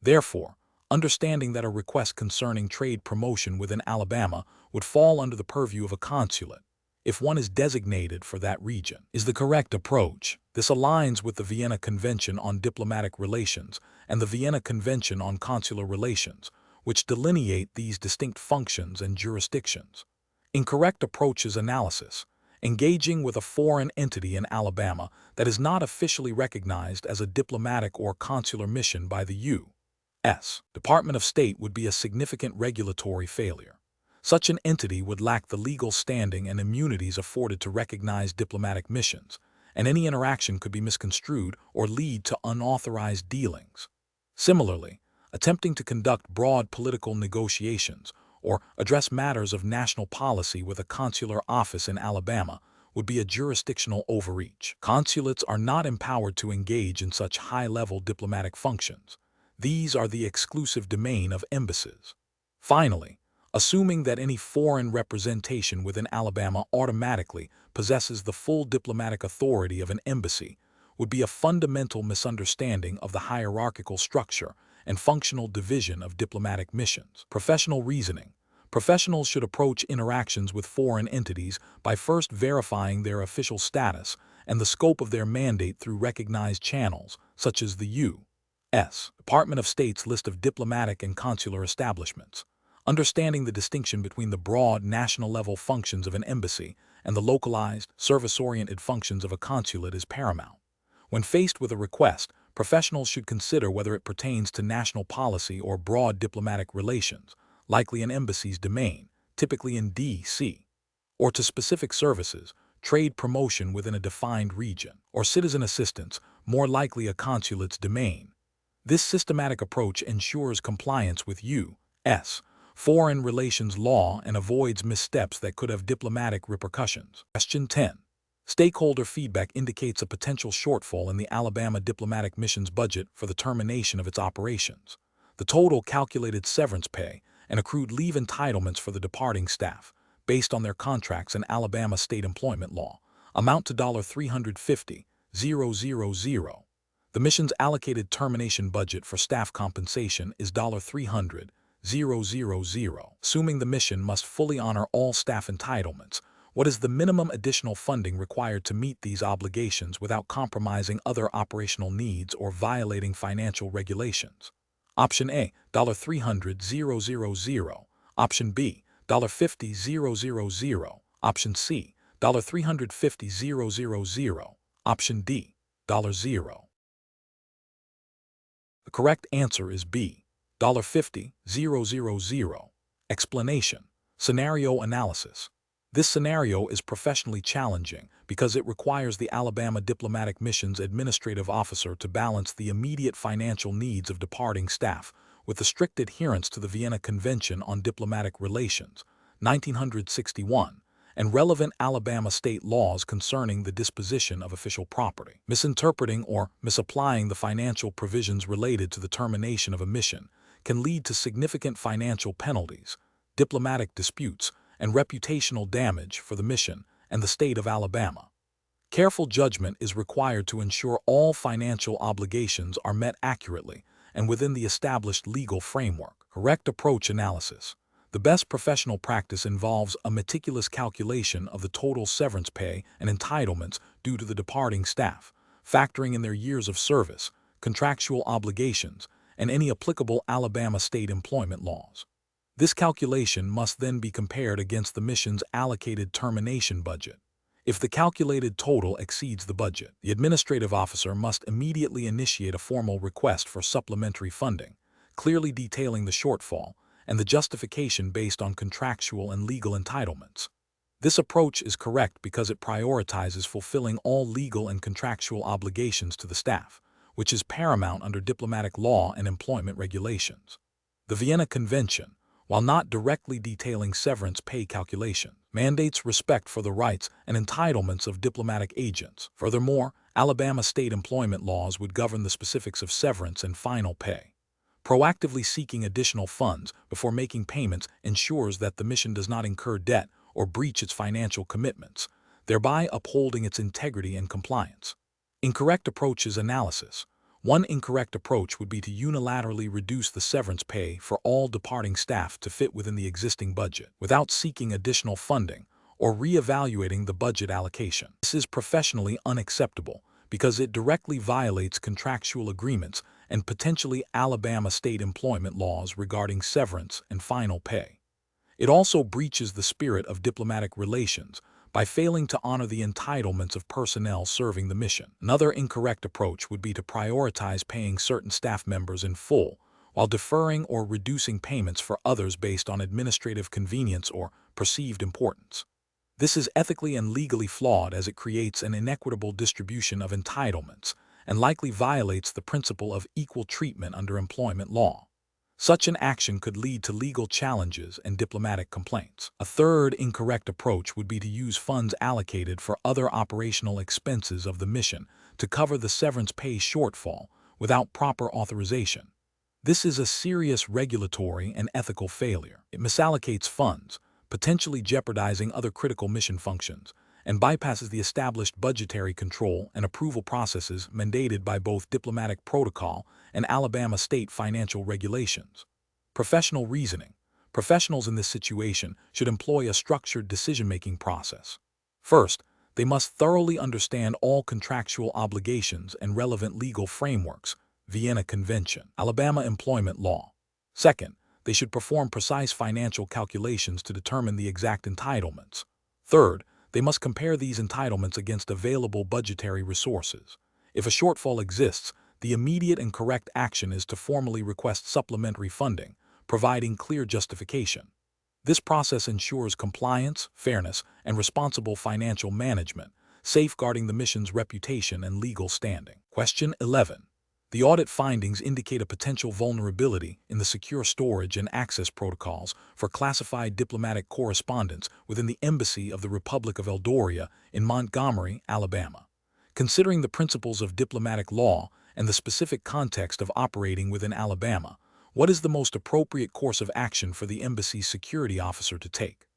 Therefore, understanding that a request concerning trade promotion within Alabama would fall under the purview of a consulate, if one is designated for that region, is the correct approach. This aligns with the Vienna Convention on Diplomatic Relations and the Vienna Convention on Consular Relations, which delineate these distinct functions and jurisdictions. Incorrect approaches analysis. Engaging with a foreign entity in Alabama that is not officially recognized as a diplomatic or consular mission by the U.S. Department of State would be a significant regulatory failure. Such an entity would lack the legal standing and immunities afforded to recognize diplomatic missions, and any interaction could be misconstrued or lead to unauthorized dealings. Similarly, attempting to conduct broad political negotiations or address matters of national policy with a consular office in Alabama would be a jurisdictional overreach. Consulates are not empowered to engage in such high-level diplomatic functions. These are the exclusive domain of embassies. Finally, assuming that any foreign representation within Alabama automatically possesses the full diplomatic authority of an embassy would be a fundamental misunderstanding of the hierarchical structure and functional division of diplomatic missions. Professional reasoning. Professionals should approach interactions with foreign entities by first verifying their official status and the scope of their mandate through recognized channels, such as the U.S. Department of State's list of diplomatic and consular establishments. Understanding the distinction between the broad national-level functions of an embassy and the localized, service-oriented functions of a consulate is paramount. When faced with a request, professionals should consider whether it pertains to national policy or broad diplomatic relations, likely an embassy's domain, typically in D.C., or to specific services, trade promotion within a defined region, or citizen assistance, more likely a consulate's domain. This systematic approach ensures compliance with U.S. foreign relations law and avoids missteps that could have diplomatic repercussions. Question 10. Stakeholder feedback indicates a potential shortfall in the Alabama diplomatic mission's budget for the termination of its operations. The total calculated severance pay and accrued leave entitlements for the departing staff, based on their contracts and Alabama state employment law, amount to $350,000. The mission's allocated termination budget for staff compensation is $300,000. Assuming the mission must fully honor all staff entitlements, what is the minimum additional funding required to meet these obligations without compromising other operational needs or violating financial regulations? Option A, $300,000. Option B, $50,000. Option C, $350,000. Option D, $0. The correct answer is B, $50,000. Explanation: scenario analysis. This scenario is professionally challenging because it requires the Alabama diplomatic mission's administrative officer to balance the immediate financial needs of departing staff with the strict adherence to the Vienna Convention on Diplomatic Relations, 1961, and relevant Alabama state laws concerning the disposition of official property. Misinterpreting or misapplying the financial provisions related to the termination of a mission can lead to significant financial penalties, diplomatic disputes, and reputational damage for the mission and the state of Alabama. Careful judgment is required to ensure all financial obligations are met accurately and within the established legal framework. Correct approach analysis. The best professional practice involves a meticulous calculation of the total severance pay and entitlements due to the departing staff, factoring in their years of service, contractual obligations, and any applicable Alabama state employment laws. This calculation must then be compared against the mission's allocated termination budget. If the calculated total exceeds the budget, the administrative officer must immediately initiate a formal request for supplementary funding, clearly detailing the shortfall and the justification based on contractual and legal entitlements. This approach is correct because it prioritizes fulfilling all legal and contractual obligations to the staff, which is paramount under diplomatic law and employment regulations. The Vienna Convention, while not directly detailing severance pay calculation, mandates respect for the rights and entitlements of diplomatic agents. Furthermore, Alabama state employment laws would govern the specifics of severance and final pay. Proactively seeking additional funds before making payments ensures that the mission does not incur debt or breach its financial commitments, thereby upholding its integrity and compliance. Incorrect approaches analysis. One incorrect approach would be to unilaterally reduce the severance pay for all departing staff to fit within the existing budget, without seeking additional funding or reevaluating the budget allocation. This is professionally unacceptable because it directly violates contractual agreements and potentially Alabama state employment laws regarding severance and final pay. It also breaches the spirit of diplomatic relations by failing to honor the entitlements of personnel serving the mission. Another incorrect approach would be to prioritize paying certain staff members in full, while deferring or reducing payments for others based on administrative convenience or perceived importance. This is ethically and legally flawed as it creates an inequitable distribution of entitlements and likely violates the principle of equal treatment under employment law. Such an action could lead to legal challenges and diplomatic complaints. A third incorrect approach would be to use funds allocated for other operational expenses of the mission to cover the severance pay shortfall without proper authorization. This is a serious regulatory and ethical failure. It misallocates funds, potentially jeopardizing other critical mission functions, and bypasses the established budgetary control and approval processes mandated by both diplomatic protocol and Alabama state financial regulations. Professional reasoning. Professionals in this situation should employ a structured decision-making process. First, they must thoroughly understand all contractual obligations and relevant legal frameworks, Vienna Convention, Alabama employment law. Second, they should perform precise financial calculations to determine the exact entitlements. Third, they must compare these entitlements against available budgetary resources. If a shortfall exists, the immediate and correct action is to formally request supplementary funding, providing clear justification. This process ensures compliance, fairness, and responsible financial management, safeguarding the mission's reputation and legal standing. Question 11. The audit findings indicate a potential vulnerability in the secure storage and access protocols for classified diplomatic correspondence within the Embassy of the Republic of Eldorado in Montgomery, Alabama. Considering the principles of diplomatic law and the specific context of operating within Alabama, what is the most appropriate course of action for the embassy's security officer to take?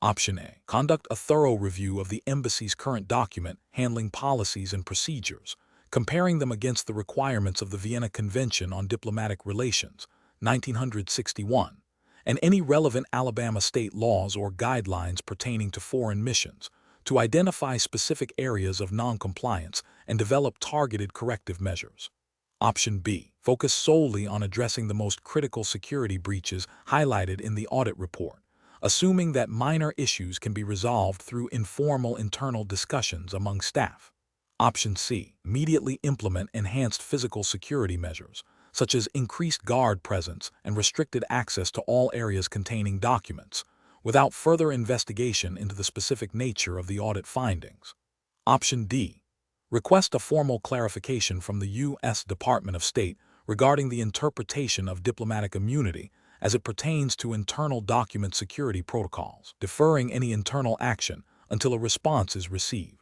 Option A. Conduct a thorough review of the embassy's current document handling policies and procedures, comparing them against the requirements of the Vienna Convention on Diplomatic Relations, 1961, and any relevant Alabama state laws or guidelines pertaining to foreign missions, to identify specific areas of noncompliance and develop targeted corrective measures. Option B. Focus solely on addressing the most critical security breaches highlighted in the audit report, assuming that minor issues can be resolved through informal internal discussions among staff. Option C. Immediately implement enhanced physical security measures, such as increased guard presence and restricted access to all areas containing documents, without further investigation into the specific nature of the audit findings. Option D. Request a formal clarification from the U.S. Department of State regarding the interpretation of diplomatic immunity as it pertains to internal document security protocols, deferring any internal action until a response is received.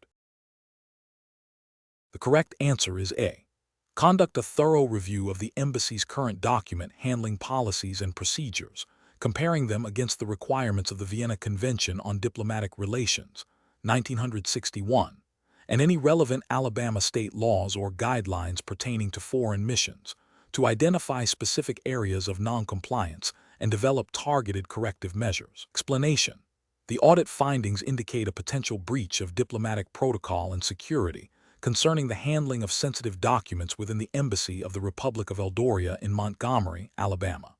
The correct answer is A. Conduct a thorough review of the embassy's current document handling policies and procedures, comparing them against the requirements of the Vienna Convention on Diplomatic Relations, 1961, and any relevant Alabama state laws or guidelines pertaining to foreign missions, to identify specific areas of noncompliance and develop targeted corrective measures. Explanation: the audit findings indicate a potential breach of diplomatic protocol and security concerning the handling of sensitive documents within the Embassy of the Republic of Eldorado in Montgomery, Alabama.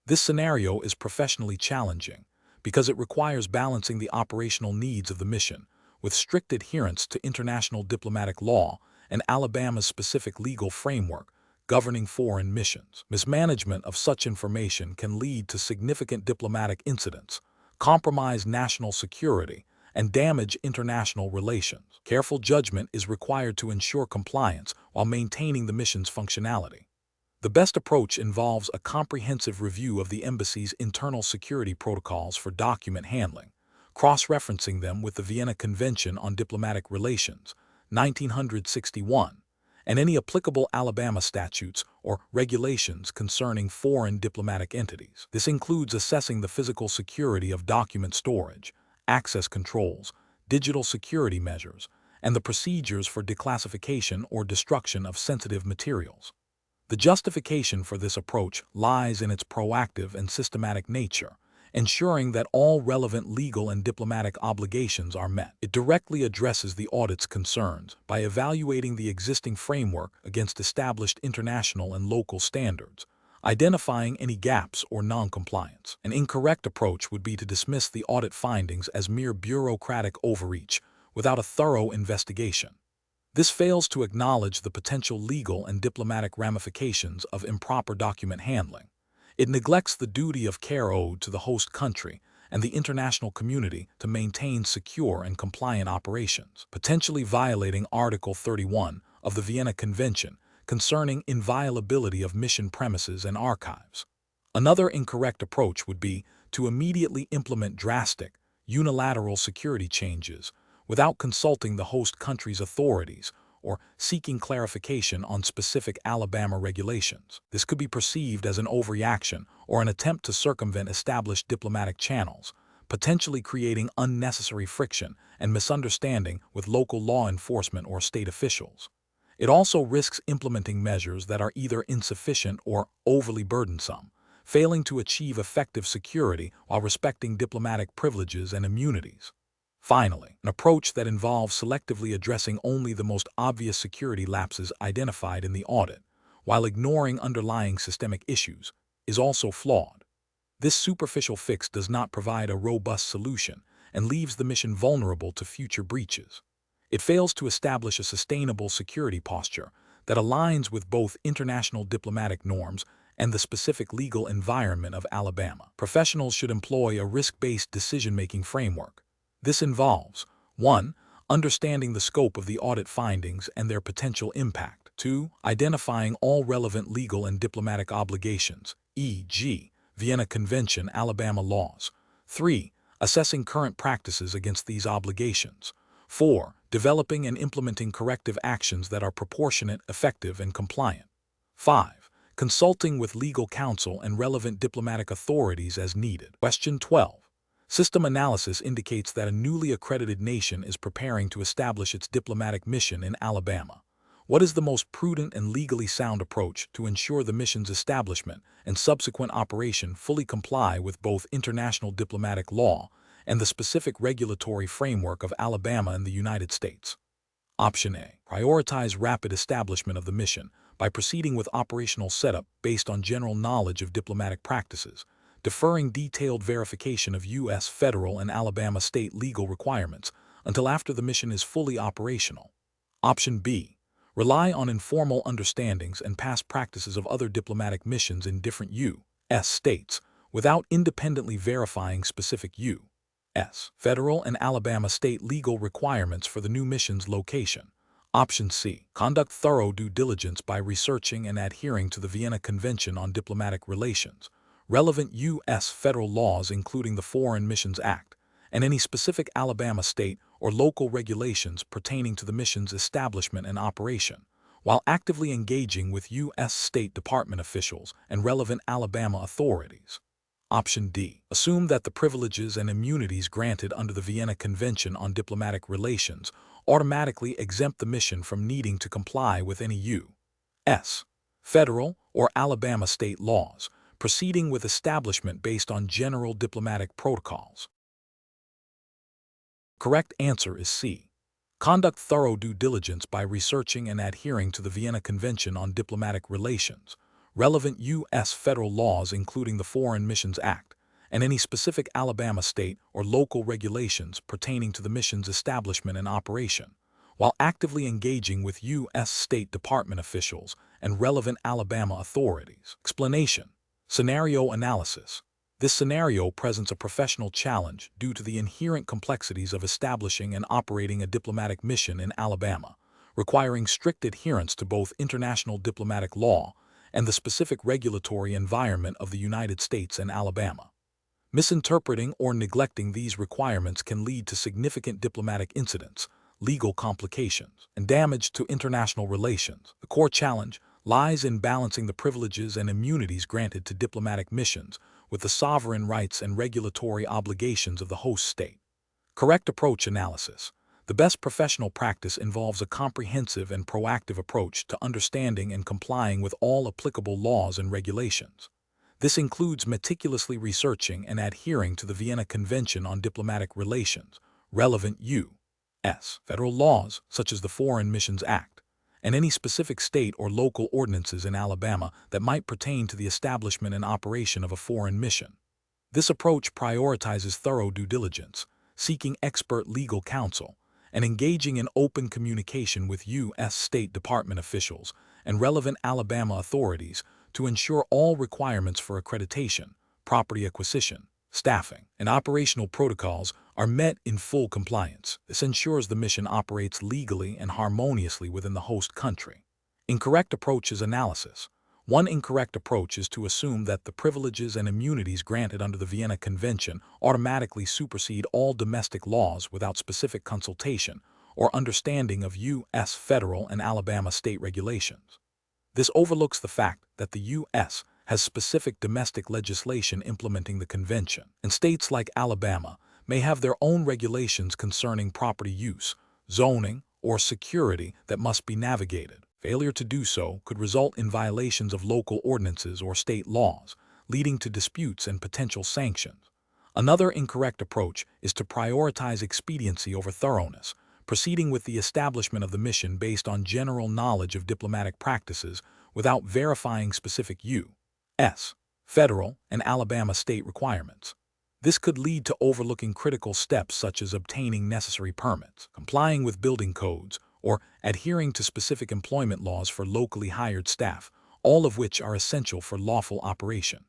This scenario is professionally challenging because it requires balancing the operational needs of the mission with strict adherence to international diplomatic law and Alabama's specific legal framework governing foreign missions. Mismanagement of such information can lead to significant diplomatic incidents, compromise national security, and damage international relations. Careful judgment is required to ensure compliance while maintaining the mission's functionality. The best approach involves a comprehensive review of the embassy's internal security protocols for document handling, cross-referencing them with the Vienna Convention on Diplomatic Relations, 1961, and any applicable Alabama statutes or regulations concerning foreign diplomatic entities. This includes assessing the physical security of document storage, access controls, digital security measures, and the procedures for declassification or destruction of sensitive materials. The justification for this approach lies in its proactive and systematic nature, ensuring that all relevant legal and diplomatic obligations are met. It directly addresses the audit's concerns by evaluating the existing framework against established international and local standards, identifying any gaps or non-compliance. An incorrect approach would be to dismiss the audit findings as mere bureaucratic overreach without a thorough investigation. This fails to acknowledge the potential legal and diplomatic ramifications of improper document handling. It neglects the duty of care owed to the host country and the international community to maintain secure and compliant operations, potentially violating Article 31 of the Vienna Convention concerning inviolability of mission premises and archives. Another incorrect approach would be to immediately implement drastic, unilateral security changes without consulting the host country's authorities or seeking clarification on specific Alabama regulations. This could be perceived as an overreaction or an attempt to circumvent established diplomatic channels, potentially creating unnecessary friction and misunderstanding with local law enforcement or state officials. It also risks implementing measures that are either insufficient or overly burdensome, failing to achieve effective security while respecting diplomatic privileges and immunities. Finally, an approach that involves selectively addressing only the most obvious security lapses identified in the audit, while ignoring underlying systemic issues, is also flawed. This superficial fix does not provide a robust solution and leaves the mission vulnerable to future breaches. It fails to establish a sustainable security posture that aligns with both international diplomatic norms and the specific legal environment of Alabama. Professionals should employ a risk-based decision-making framework. This involves 1. Understanding the scope of the audit findings and their potential impact. 2. Identifying all relevant legal and diplomatic obligations, e.g., Vienna Convention, Alabama laws. 3. Assessing current practices against these obligations. 4. Developing and implementing corrective actions that are proportionate, effective, and compliant. 5. Consulting with legal counsel and relevant diplomatic authorities as needed. Question 12. System analysis indicates that a newly accredited nation is preparing to establish its diplomatic mission in Alabama. What is the most prudent and legally sound approach to ensure the mission's establishment and subsequent operation fully comply with both international diplomatic law and the specific regulatory framework of Alabama and the United States? Option A. Prioritize rapid establishment of the mission by proceeding with operational setup based on general knowledge of diplomatic practices, deferring detailed verification of U.S. federal and Alabama state legal requirements until after the mission is fully operational. Option B. Rely on informal understandings and past practices of other diplomatic missions in different U.S. states without independently verifying specific U.S. federal and Alabama state legal requirements for the new mission's location. Option C. Conduct thorough due diligence by researching and adhering to the Vienna Convention on Diplomatic Relations, relevant U.S. federal laws including the Foreign Missions Act, and any specific Alabama state or local regulations pertaining to the mission's establishment and operation, while actively engaging with U.S. State Department officials and relevant Alabama authorities. Option D. Assume that the privileges and immunities granted under the Vienna Convention on Diplomatic Relations automatically exempt the mission from needing to comply with any U.S. federal or Alabama state laws, proceeding with establishment based on general diplomatic protocols. Correct answer is C. Conduct thorough due diligence by researching and adhering to the Vienna Convention on Diplomatic Relations, relevant U.S. federal laws including the Foreign Missions Act, and any specific Alabama state or local regulations pertaining to the mission's establishment and operation, while actively engaging with U.S. State Department officials and relevant Alabama authorities. Explanation. Scenario analysis. This scenario presents a professional challenge due to the inherent complexities of establishing and operating a diplomatic mission in Alabama, requiring strict adherence to both international diplomatic law and the specific regulatory environment of the United States and Alabama. Misinterpreting or neglecting these requirements can lead to significant diplomatic incidents, legal complications, and damage to international relations. The core challenge lies in balancing the privileges and immunities granted to diplomatic missions with the sovereign rights and regulatory obligations of the host state. Correct approach analysis. The best professional practice involves a comprehensive and proactive approach to understanding and complying with all applicable laws and regulations. This includes meticulously researching and adhering to the Vienna Convention on Diplomatic Relations, relevant U.S. federal laws such as the Foreign Missions Act, and any specific state or local ordinances in Alabama that might pertain to the establishment and operation of a foreign mission. This approach prioritizes thorough due diligence, seeking expert legal counsel, and engaging in open communication with U.S. State Department officials and relevant Alabama authorities to ensure all requirements for accreditation, property acquisition, staffing, and operational protocols are met in full compliance. This ensures the mission operates legally and harmoniously within the host country. Incorrect approaches analysis. One incorrect approach is to assume that the privileges and immunities granted under the Vienna Convention automatically supersede all domestic laws without specific consultation or understanding of U.S. federal and Alabama state regulations. This overlooks the fact that the U.S. has specific domestic legislation implementing the convention, and states like Alabama may have their own regulations concerning property use, zoning, or security that must be navigated. Failure to do so could result in violations of local ordinances or state laws, leading to disputes and potential sanctions. Another incorrect approach is to prioritize expediency over thoroughness, proceeding with the establishment of the mission based on general knowledge of diplomatic practices without verifying specific U.S. federal and Alabama state requirements. This could lead to overlooking critical steps such as obtaining necessary permits, complying with building codes, or adhering to specific employment laws for locally hired staff, all of which are essential for lawful operation.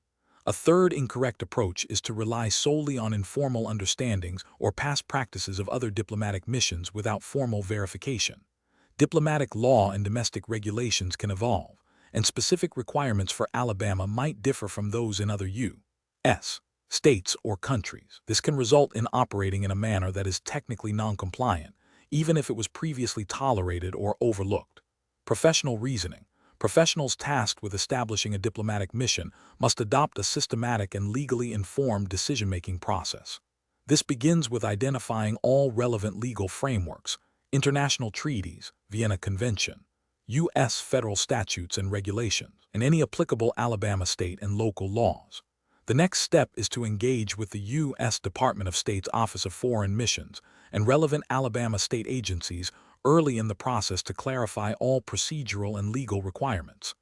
A third incorrect approach is to rely solely on informal understandings or past practices of other diplomatic missions without formal verification. Diplomatic law and domestic regulations can evolve, and specific requirements for Alabama might differ from those in other U.S. states or countries. This can result in operating in a manner that is technically non-compliant, even if it was previously tolerated or overlooked. Professional reasoning. Professionals tasked with establishing a diplomatic mission must adopt a systematic and legally informed decision-making process. This begins with identifying all relevant legal frameworks, international treaties, Vienna Convention, U.S. federal statutes and regulations, and any applicable Alabama state and local laws. The next step is to engage with the U.S. Department of State's Office of Foreign Missions and relevant Alabama state agencies early in the process to clarify all procedural and legal requirements.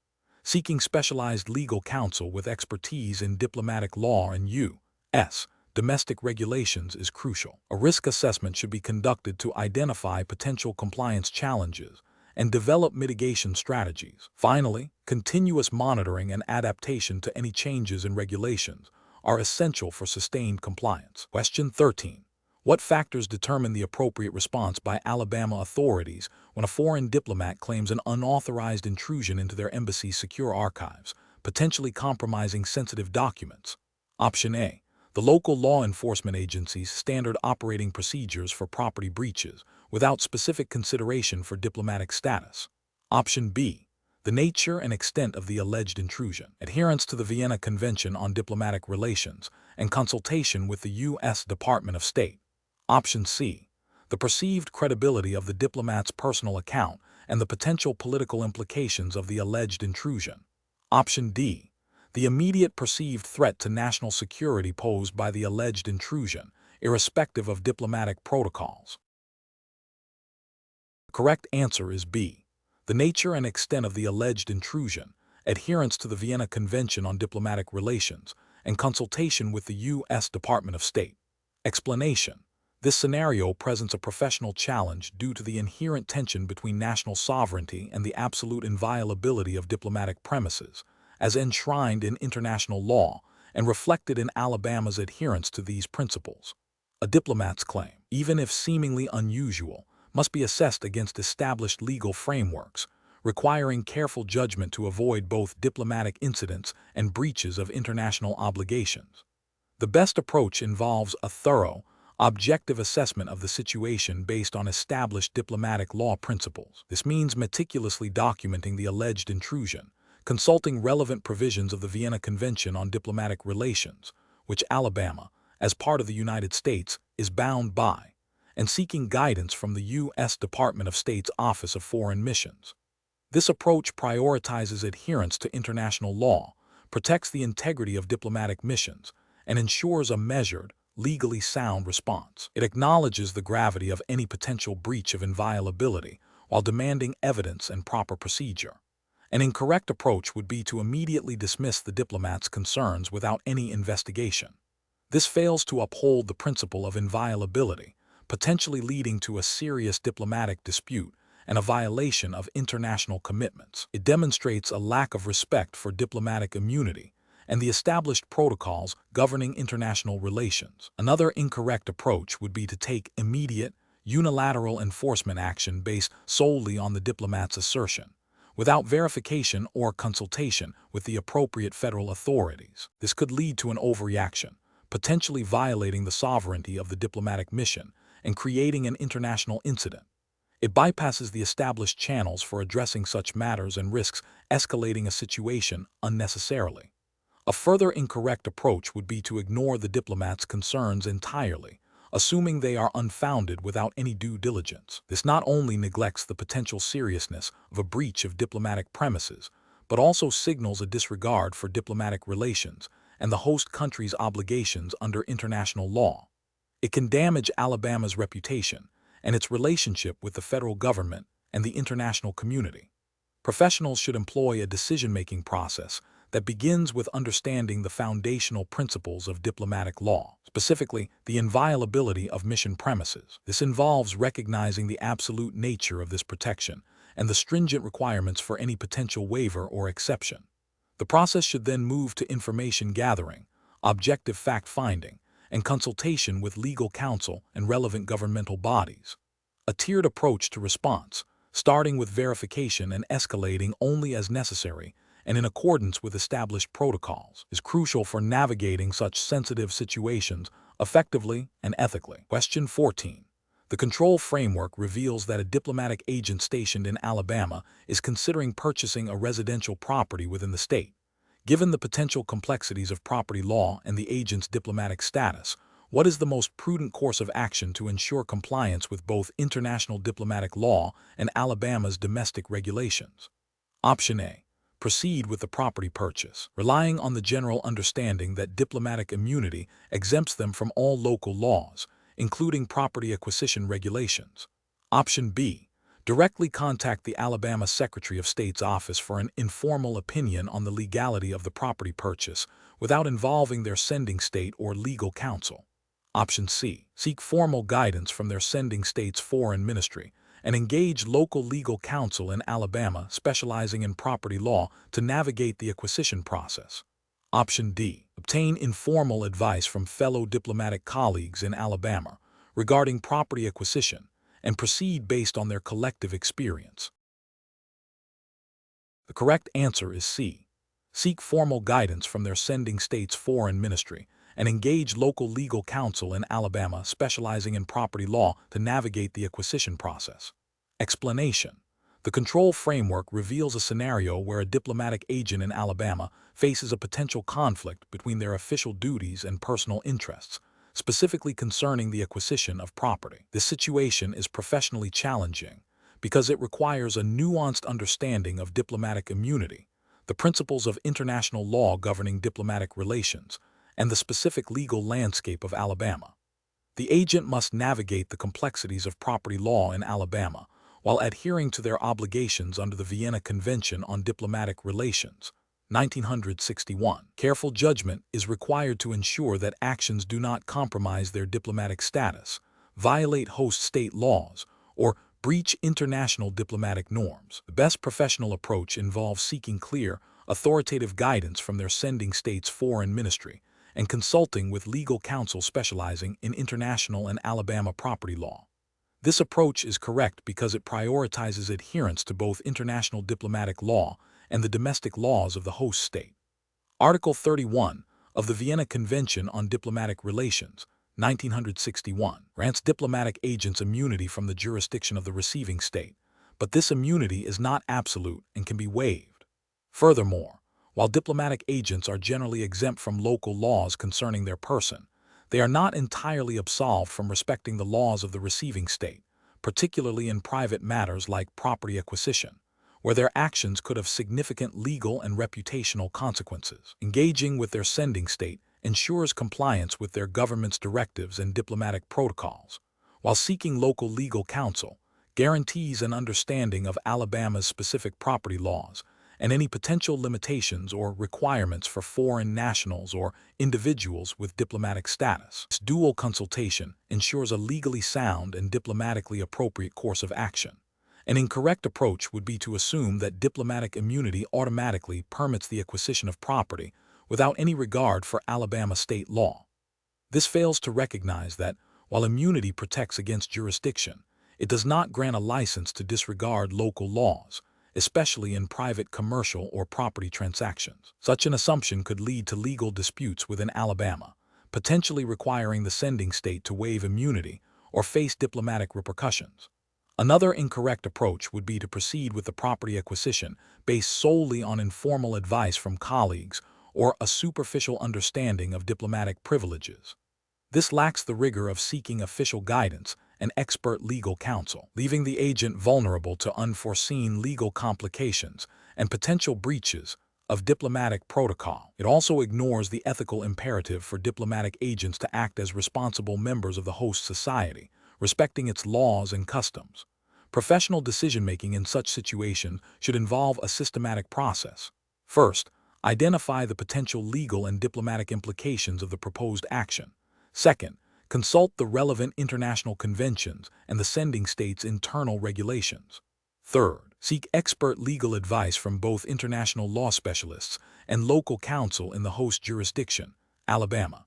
Seeking specialized legal counsel with expertise in diplomatic law and U.S. domestic regulations is crucial. A risk assessment should be conducted to identify potential compliance challenges and develop mitigation strategies. Finally, continuous monitoring and adaptation to any changes in regulations are essential for sustained compliance. Question 13. What factors determine the appropriate response by Alabama authorities when a foreign diplomat claims an unauthorized intrusion into their embassy's secure archives, potentially compromising sensitive documents? Option A. The local law enforcement agency's standard operating procedures for property breaches, without specific consideration for diplomatic status. Option B. The nature and extent of the alleged intrusion, adherence to the Vienna Convention on Diplomatic Relations, and consultation with the U.S. Department of State. Option C. The perceived credibility of the diplomat's personal account and the potential political implications of the alleged intrusion. Option D. The immediate perceived threat to national security posed by the alleged intrusion, irrespective of diplomatic protocols. The correct answer is B. The nature and extent of the alleged intrusion, adherence to the Vienna Convention on Diplomatic Relations, and consultation with the U.S. Department of State. Explanation. This scenario presents a professional challenge due to the inherent tension between national sovereignty and the absolute inviolability of diplomatic premises, as enshrined in international law and reflected in Alabama's adherence to these principles. A diplomat's claim, even if seemingly unusual, must be assessed against established legal frameworks, requiring careful judgment to avoid both diplomatic incidents and breaches of international obligations. The best approach involves a thorough, objective assessment of the situation based on established diplomatic law principles. This means meticulously documenting the alleged intrusion, consulting relevant provisions of the Vienna Convention on Diplomatic Relations, which Alabama, as part of the United States, is bound by, and seeking guidance from the U.S. Department of State's Office of Foreign Missions. This approach prioritizes adherence to international law, protects the integrity of diplomatic missions, and ensures a measured, legally sound response. It acknowledges the gravity of any potential breach of inviolability while demanding evidence and proper procedure. An incorrect approach would be to immediately dismiss the diplomat's concerns without any investigation. This fails to uphold the principle of inviolability, potentially leading to a serious diplomatic dispute and a violation of international commitments. It demonstrates a lack of respect for diplomatic immunity and the established protocols governing international relations. Another incorrect approach would be to take immediate, unilateral enforcement action based solely on the diplomat's assertion, without verification or consultation with the appropriate federal authorities. This could lead to an overreaction, potentially violating the sovereignty of the diplomatic mission and creating an international incident. It bypasses the established channels for addressing such matters and risks escalating a situation unnecessarily. A further incorrect approach would be to ignore the diplomat's concerns entirely, assuming they are unfounded without any due diligence. This not only neglects the potential seriousness of a breach of diplomatic premises, but also signals a disregard for diplomatic relations and the host country's obligations under international law. It can damage Alabama's reputation and its relationship with the federal government and the international community. Professionals should employ a decision-making process that begins with understanding the foundational principles of diplomatic law, specifically the inviolability of mission premises. This involves recognizing the absolute nature of this protection and the stringent requirements for any potential waiver or exception. The process should then move to information gathering, objective fact-finding, and consultation with legal counsel and relevant governmental bodies. A tiered approach to response, starting with verification and escalating only as necessary and in accordance with established protocols, is crucial for navigating such sensitive situations effectively and ethically. Question 14. The control framework reveals that a diplomatic agent stationed in Alabama is considering purchasing a residential property within the state. Given the potential complexities of property law and the agent's diplomatic status, what is the most prudent course of action to ensure compliance with both international diplomatic law and Alabama's domestic regulations? Option A. Proceed with the property purchase, relying on the general understanding that diplomatic immunity exempts them from all local laws, including property acquisition regulations. Option B. Directly contact the Alabama Secretary of State's office for an informal opinion on the legality of the property purchase without involving their sending state or legal counsel. Option C. Seek formal guidance from their sending state's foreign ministry and engage local legal counsel in Alabama specializing in property law to navigate the acquisition process. Option D. Obtain informal advice from fellow diplomatic colleagues in Alabama regarding property acquisition and proceed based on their collective experience. The correct answer is C. Seek formal guidance from their sending state's foreign ministry and engage local legal counsel in Alabama specializing in property law to navigate the acquisition process. Explanation. The control framework reveals a scenario where a diplomatic agent in Alabama faces a potential conflict between their official duties and personal interests, specifically concerning the acquisition of property. This situation is professionally challenging because it requires a nuanced understanding of diplomatic immunity, the principles of international law governing diplomatic relations, and the specific legal landscape of Alabama. The agent must navigate the complexities of property law in Alabama while adhering to their obligations under the Vienna Convention on Diplomatic Relations, 1961. Careful judgment is required to ensure that actions do not compromise their diplomatic status, violate host state laws, or breach international diplomatic norms. The best professional approach involves seeking clear, authoritative guidance from their sending state's foreign ministry and consulting with legal counsel specializing in international and Alabama property law. This approach is correct because it prioritizes adherence to both international diplomatic law and the domestic laws of the host state. Article 31 of the Vienna Convention on Diplomatic Relations, 1961, grants diplomatic agents immunity from the jurisdiction of the receiving state, but this immunity is not absolute and can be waived. Furthermore, while diplomatic agents are generally exempt from local laws concerning their person, they are not entirely absolved from respecting the laws of the receiving state, particularly in private matters like property acquisition, where their actions could have significant legal and reputational consequences. Engaging with their sending state ensures compliance with their government's directives and diplomatic protocols, while seeking local legal counsel guarantees an understanding of Alabama's specific property laws and any potential limitations or requirements for foreign nationals or individuals with diplomatic status. This dual consultation ensures a legally sound and diplomatically appropriate course of action. An incorrect approach would be to assume that diplomatic immunity automatically permits the acquisition of property without any regard for Alabama state law. This fails to recognize that, while immunity protects against jurisdiction, it does not grant a license to disregard local laws, especially in private commercial or property transactions. Such an assumption could lead to legal disputes within Alabama, potentially requiring the sending state to waive immunity or face diplomatic repercussions. Another incorrect approach would be to proceed with the property acquisition based solely on informal advice from colleagues or a superficial understanding of diplomatic privileges. This lacks the rigor of seeking official guidance and expert legal counsel, leaving the agent vulnerable to unforeseen legal complications and potential breaches of diplomatic protocol. It also ignores the ethical imperative for diplomatic agents to act as responsible members of the host society, respecting its laws and customs. Professional decision-making in such situations should involve a systematic process. First, identify the potential legal and diplomatic implications of the proposed action. Second, consult the relevant international conventions and the sending state's internal regulations. Third, seek expert legal advice from both international law specialists and local counsel in the host jurisdiction, Alabama.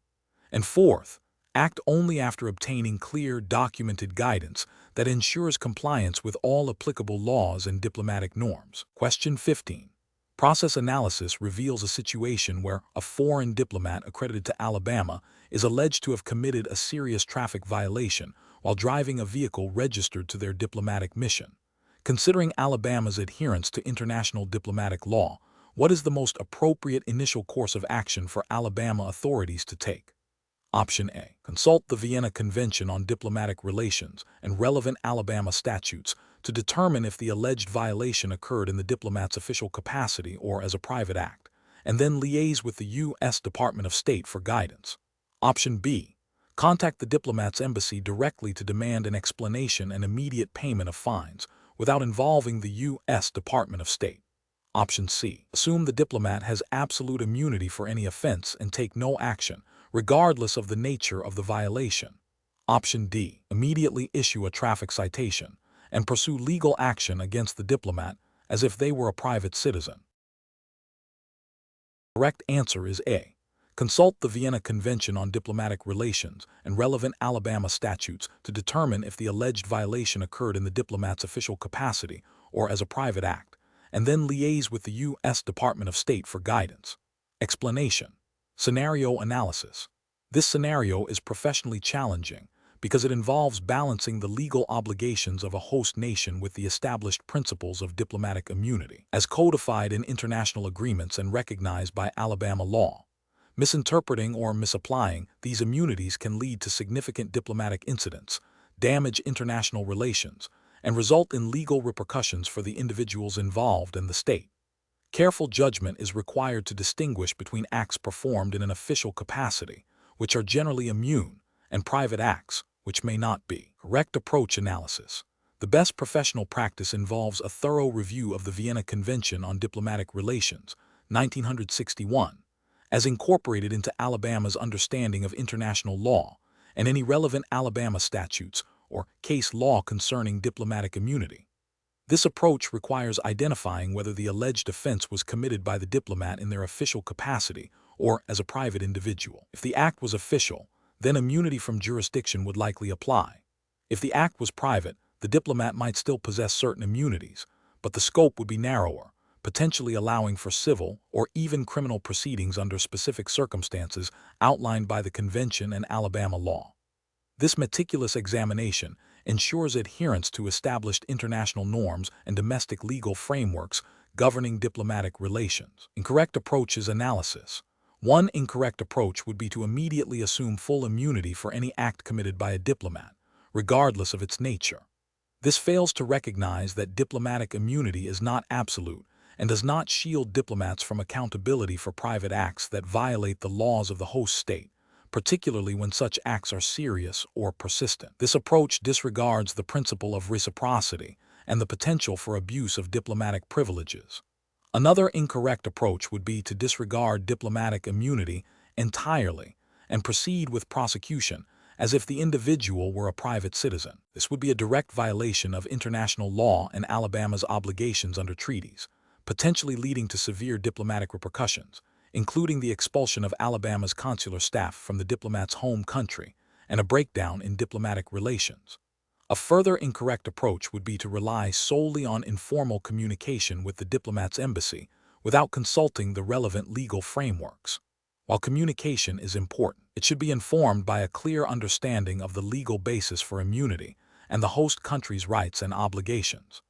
And fourth, Act only after obtaining clear, documented guidance that ensures compliance with all applicable laws and diplomatic norms. Question 15. Process analysis reveals a situation where a foreign diplomat accredited to Alabama is alleged to have committed a serious traffic violation while driving a vehicle registered to their diplomatic mission. Considering Alabama's adherence to international diplomatic law, what is the most appropriate initial course of action for Alabama authorities to take? Option A. Consult the Vienna Convention on Diplomatic Relations and relevant Alabama statutes to determine if the alleged violation occurred in the diplomat's official capacity or as a private act, and then liaise with the U.S. Department of State for guidance. Option B. Contact the diplomat's embassy directly to demand an explanation and immediate payment of fines without involving the U.S. Department of State. Option C. Assume the diplomat has absolute immunity for any offense and take no action, regardless of the nature of the violation. Option D. Immediately issue a traffic citation and pursue legal action against the diplomat as if they were a private citizen. The correct answer is A. Consult the Vienna Convention on Diplomatic Relations and relevant Alabama statutes to determine if the alleged violation occurred in the diplomat's official capacity or as a private act, and then liaise with the U.S. Department of State for guidance. Explanation. Scenario analysis. This scenario is professionally challenging because it involves balancing the legal obligations of a host nation with the established principles of diplomatic immunity, as codified in international agreements and recognized by Alabama law. Misinterpreting or misapplying these immunities can lead to significant diplomatic incidents, damage international relations, and result in legal repercussions for the individuals involved and the state. Careful judgment is required to distinguish between acts performed in an official capacity, which are generally immune, and private acts, which may not be. Correct approach analysis. The best professional practice involves a thorough review of the Vienna Convention on Diplomatic Relations, 1961, as incorporated into Alabama's understanding of international law and any relevant Alabama statutes or case law concerning diplomatic immunity. This approach requires identifying whether the alleged offense was committed by the diplomat in their official capacity or as a private individual. If the act was official, then immunity from jurisdiction would likely apply. If the act was private, the diplomat might still possess certain immunities, but the scope would be narrower, potentially allowing for civil or even criminal proceedings under specific circumstances outlined by the convention and Alabama law. This meticulous examination ensures adherence to established international norms and domestic legal frameworks governing diplomatic relations. Incorrect approach is analysis. One incorrect approach would be to immediately assume full immunity for any act committed by a diplomat, regardless of its nature. This fails to recognize that diplomatic immunity is not absolute and does not shield diplomats from accountability for private acts that violate the laws of the host state, particularly when such acts are serious or persistent. This approach disregards the principle of reciprocity and the potential for abuse of diplomatic privileges. Another incorrect approach would be to disregard diplomatic immunity entirely and proceed with prosecution as if the individual were a private citizen. This would be a direct violation of international law and Alabama's obligations under treaties, potentially leading to severe diplomatic repercussions, including the expulsion of Alabama's consular staff from the diplomat's home country and a breakdown in diplomatic relations. A further incorrect approach would be to rely solely on informal communication with the diplomat's embassy without consulting the relevant legal frameworks. While communication is important, it should be informed by a clear understanding of the legal basis for immunity and the host country's rights and obligations.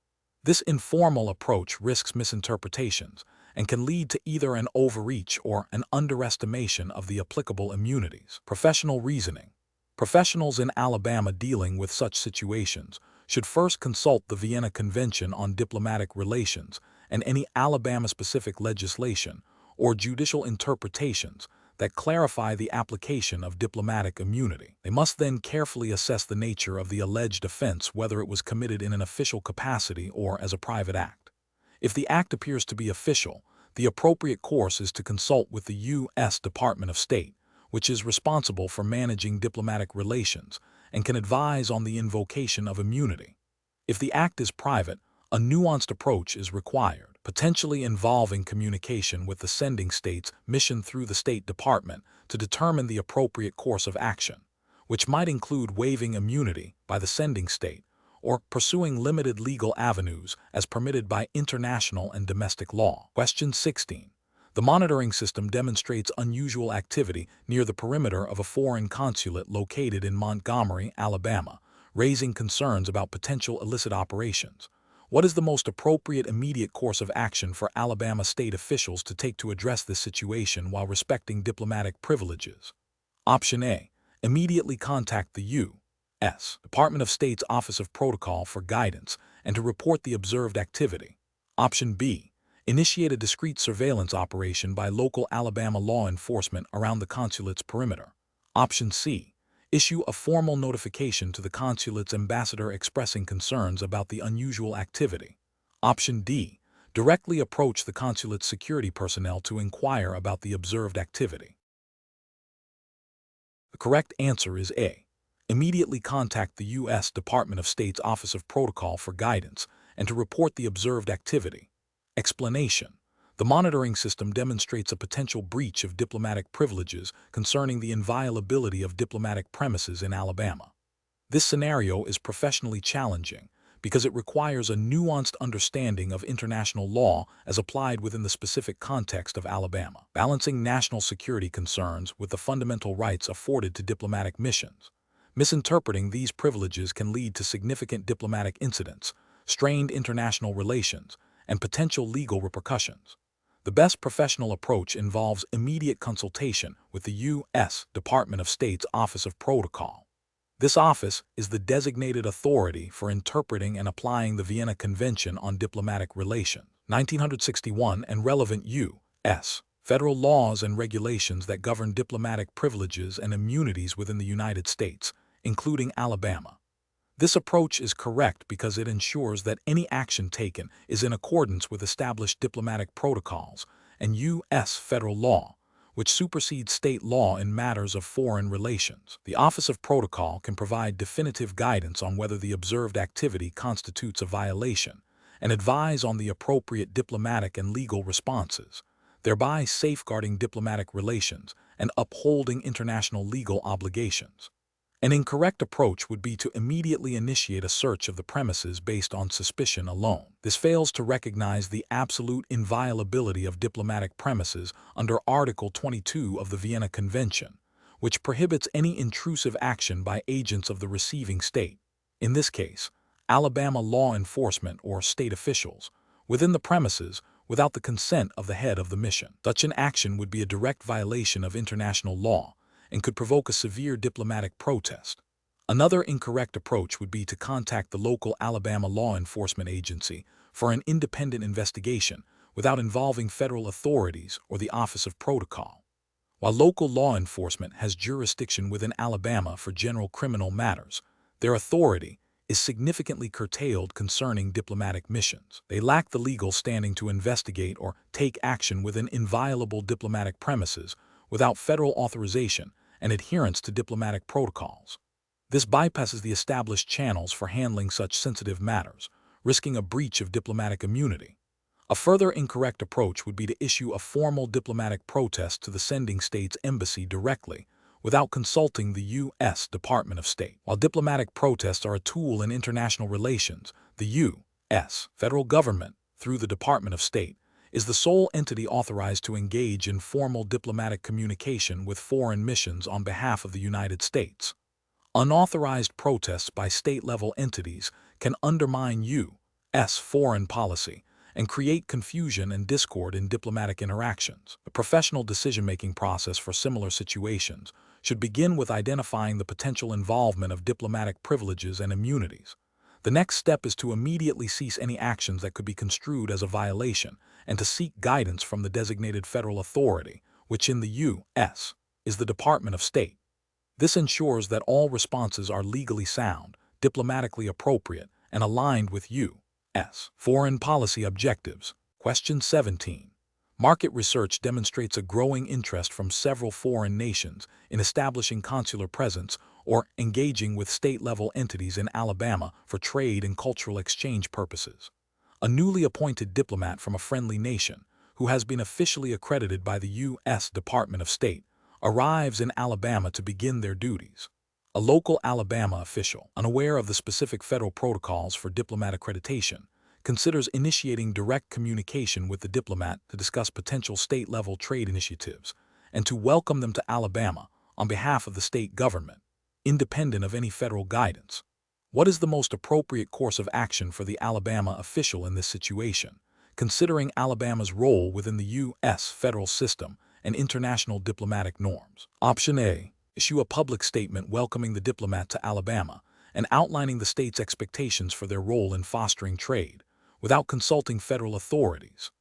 This informal approach risks misinterpretations and can lead to either an overreach or an underestimation of the applicable immunities. Professional reasoning. Professionals in Alabama dealing with such situations should first consult the Vienna Convention on Diplomatic Relations and any Alabama-specific legislation or judicial interpretations that clarify the application of diplomatic immunity. They must then carefully assess the nature of the alleged offense, whether it was committed in an official capacity or as a private act. If the act appears to be official, the appropriate course is to consult with the U.S. Department of State, which is responsible for managing diplomatic relations and can advise on the invocation of immunity. If the act is private, a nuanced approach is required, potentially involving communication with the sending state's mission through the State Department to determine the appropriate course of action, which might include waiving immunity by the sending state or pursuing limited legal avenues as permitted by international and domestic law. Question 16. The monitoring system demonstrates unusual activity near the perimeter of a foreign consulate located in Montgomery, Alabama, raising concerns about potential illicit operations. What is the most appropriate immediate course of action for Alabama state officials to take to address this situation while respecting diplomatic privileges? Option A. Immediately contact the U.S. Department of State's Office of Protocol for guidance and to report the observed activity. Option B. Initiate a discreet surveillance operation by local Alabama law enforcement around the consulate's perimeter. Option C. Issue a formal notification to the consulate's ambassador expressing concerns about the unusual activity. Option D. Directly approach the consulate's security personnel to inquire about the observed activity. The correct answer is A. Immediately contact the U.S. Department of State's Office of Protocol for guidance and to report the observed activity. Explanation. The monitoring system demonstrates a potential breach of diplomatic privileges concerning the inviolability of diplomatic premises in Alabama. This scenario is professionally challenging because it requires a nuanced understanding of international law as applied within the specific context of Alabama, balancing national security concerns with the fundamental rights afforded to diplomatic missions. Misinterpreting these privileges can lead to significant diplomatic incidents, strained international relations, and potential legal repercussions. The best professional approach involves immediate consultation with the U.S. Department of State's Office of Protocol. This office is the designated authority for interpreting and applying the Vienna Convention on Diplomatic Relations, 1961, and relevant U.S. federal laws and regulations that govern diplomatic privileges and immunities within the United States, including Alabama. This approach is correct because it ensures that any action taken is in accordance with established diplomatic protocols and U.S. federal law, which supersedes state law in matters of foreign relations. The Office of Protocol can provide definitive guidance on whether the observed activity constitutes a violation and advise on the appropriate diplomatic and legal responses, thereby safeguarding diplomatic relations and upholding international legal obligations. An incorrect approach would be to immediately initiate a search of the premises based on suspicion alone. This fails to recognize the absolute inviolability of diplomatic premises under Article 22 of the Vienna Convention, which prohibits any intrusive action by agents of the receiving state, in this case, Alabama law enforcement or state officials, within the premises without the consent of the head of the mission. Such an action would be a direct violation of international law and could provoke a severe diplomatic protest. Another incorrect approach would be to contact the local Alabama law enforcement agency for an independent investigation without involving federal authorities or the Office of Protocol. While local law enforcement has jurisdiction within Alabama for general criminal matters, their authority is significantly curtailed concerning diplomatic missions. They lack the legal standing to investigate or take action within inviolable diplomatic premises without federal authorization and adherence to diplomatic protocols. This bypasses the established channels for handling such sensitive matters, risking a breach of diplomatic immunity. A further incorrect approach would be to issue a formal diplomatic protest to the sending state's embassy directly, without consulting the U.S. Department of State. While diplomatic protests are a tool in international relations, the U.S. federal government, through the Department of State, is the sole entity authorized to engage in formal diplomatic communication with foreign missions on behalf of the United States. Unauthorized protests by state-level entities can undermine U.S. foreign policy and create confusion and discord in diplomatic interactions. The professional decision-making process for similar situations should begin with identifying the potential involvement of diplomatic privileges and immunities. The next step is to immediately cease any actions that could be construed as a violation and to seek guidance from the designated federal authority, which in the U.S. is the Department of State. This ensures that all responses are legally sound, diplomatically appropriate, and aligned with U.S. foreign policy objectives. Question 17. Market research demonstrates a growing interest from several foreign nations in establishing consular presence or engaging with state-level entities in Alabama for trade and cultural exchange purposes. A newly appointed diplomat from a friendly nation, who has been officially accredited by the U.S. Department of State, arrives in Alabama to begin their duties. A local Alabama official, unaware of the specific federal protocols for diplomat accreditation, considers initiating direct communication with the diplomat to discuss potential state-level trade initiatives and to welcome them to Alabama on behalf of the state government, independent of any federal guidance. What is the most appropriate course of action for the Alabama official in this situation, considering Alabama's role within the U.S. federal system and international diplomatic norms? Option A. Issue a public statement welcoming the diplomat to Alabama and outlining the state's expectations for their role in fostering trade, without consulting federal authorities.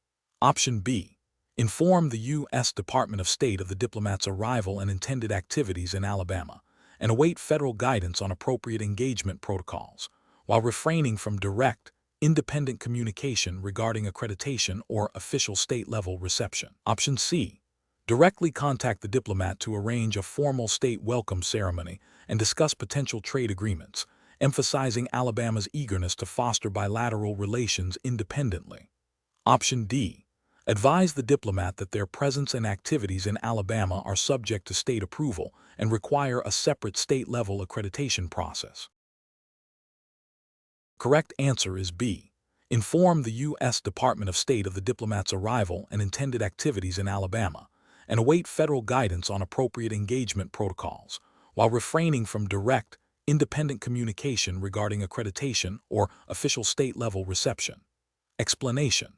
Option B. Inform the U.S. Department of State of the diplomat's arrival and intended activities in Alabama, and await federal guidance on appropriate engagement protocols, while refraining from direct, independent communication regarding accreditation or official state-level reception. Option C. Directly contact the diplomat to arrange a formal state welcome ceremony and discuss potential trade agreements, emphasizing Alabama's eagerness to foster bilateral relations independently. Option D. Advise the diplomat that their presence and activities in Alabama are subject to state approval and require a separate state-level accreditation process. Correct answer is B. Inform the U.S. Department of State of the diplomat's arrival and intended activities in Alabama, and await federal guidance on appropriate engagement protocols, while refraining from direct, independent communication regarding accreditation or official state-level reception. Explanation.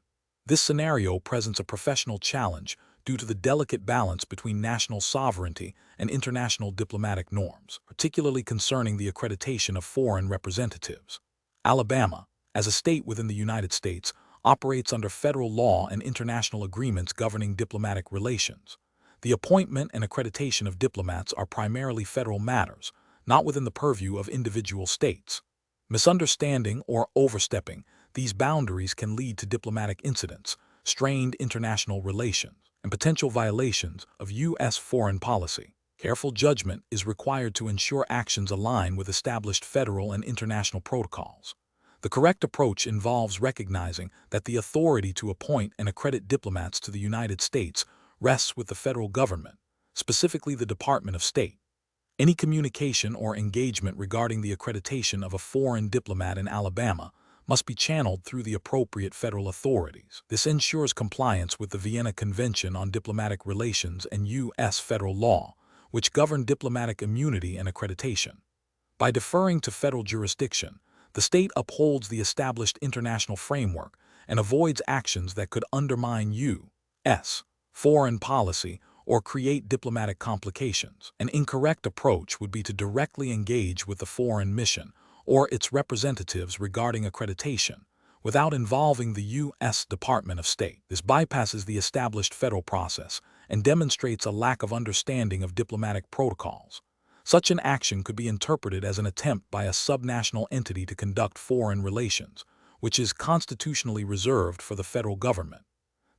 This scenario presents a professional challenge due to the delicate balance between national sovereignty and international diplomatic norms, particularly concerning the accreditation of foreign representatives. Alabama, as a state within the United States, operates under federal law and international agreements governing diplomatic relations. The appointment and accreditation of diplomats are primarily federal matters, not within the purview of individual states. Misunderstanding or overstepping these boundaries can lead to diplomatic incidents, strained international relations, and potential violations of U.S. foreign policy. Careful judgment is required to ensure actions align with established federal and international protocols. The correct approach involves recognizing that the authority to appoint and accredit diplomats to the United States rests with the federal government, specifically the Department of State. Any communication or engagement regarding the accreditation of a foreign diplomat in Alabama must be channeled through the appropriate federal authorities. This ensures compliance with the Vienna Convention on Diplomatic Relations and U.S. federal law, which govern diplomatic immunity and accreditation. By deferring to federal jurisdiction, the state upholds the established international framework and avoids actions that could undermine U.S. foreign policy or create diplomatic complications. An incorrect approach would be to directly engage with the foreign mission or its representatives regarding accreditation, without involving the U.S. Department of State. This bypasses the established federal process and demonstrates a lack of understanding of diplomatic protocols. Such an action could be interpreted as an attempt by a subnational entity to conduct foreign relations, which is constitutionally reserved for the federal government.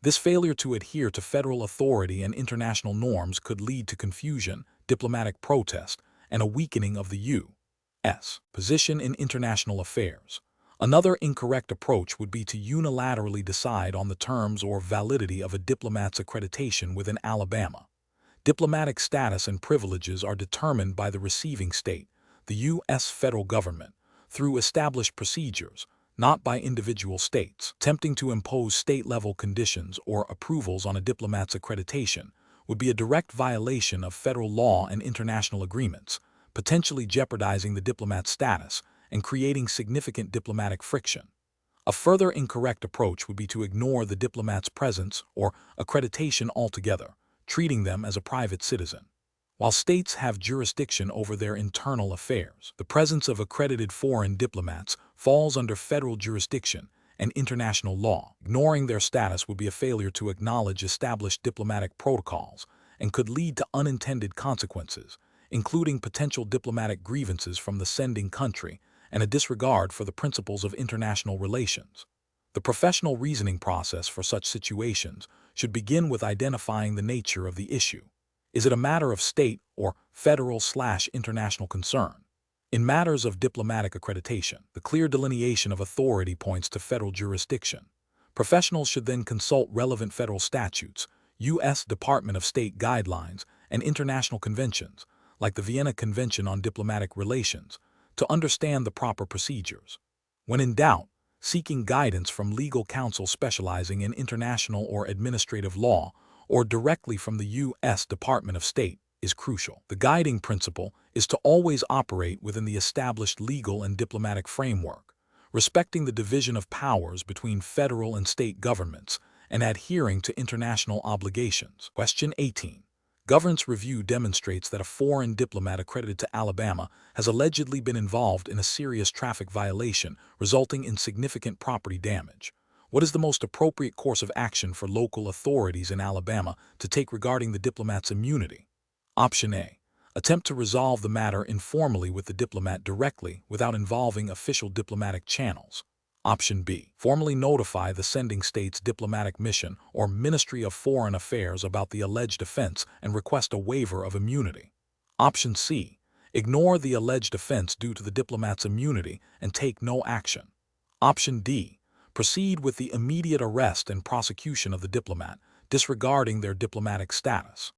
This failure to adhere to federal authority and international norms could lead to confusion, diplomatic protest, and a weakening of the U.S. position in international affairs. Another incorrect approach would be to unilaterally decide on the terms or validity of a diplomat's accreditation within Alabama. Diplomatic status and privileges are determined by the receiving state, the U.S. federal government, through established procedures, not by individual states. Attempting to impose state-level conditions or approvals on a diplomat's accreditation would be a direct violation of federal law and international agreements, potentially jeopardizing the diplomat's status and creating significant diplomatic friction. A further incorrect approach would be to ignore the diplomat's presence or accreditation altogether, treating them as a private citizen. While states have jurisdiction over their internal affairs, the presence of accredited foreign diplomats falls under federal jurisdiction and international law. Ignoring their status would be a failure to acknowledge established diplomatic protocols and could lead to unintended consequences, including potential diplomatic grievances from the sending country and a disregard for the principles of international relations. The professional reasoning process for such situations should begin with identifying the nature of the issue. Is it a matter of state or federal/international concern? In matters of diplomatic accreditation, the clear delineation of authority points to federal jurisdiction. Professionals should then consult relevant federal statutes, U.S. Department of State guidelines, and international conventions, like the Vienna Convention on Diplomatic Relations, to understand the proper procedures. When in doubt, seeking guidance from legal counsel specializing in international or administrative law, or directly from the U.S. Department of State, is crucial. The guiding principle is to always operate within the established legal and diplomatic framework, respecting the division of powers between federal and state governments, and adhering to international obligations. Question 18. Governance review demonstrates that a foreign diplomat accredited to Alabama has allegedly been involved in a serious traffic violation resulting in significant property damage. What is the most appropriate course of action for local authorities in Alabama to take regarding the diplomat's immunity? Option A. Attempt to resolve the matter informally with the diplomat directly without involving official diplomatic channels. Option B. Formally notify the sending state's diplomatic mission or Ministry of Foreign Affairs about the alleged offense and request a waiver of immunity. Option C. Ignore the alleged offense due to the diplomat's immunity and take no action. Option D. Proceed with the immediate arrest and prosecution of the diplomat, disregarding their diplomatic status.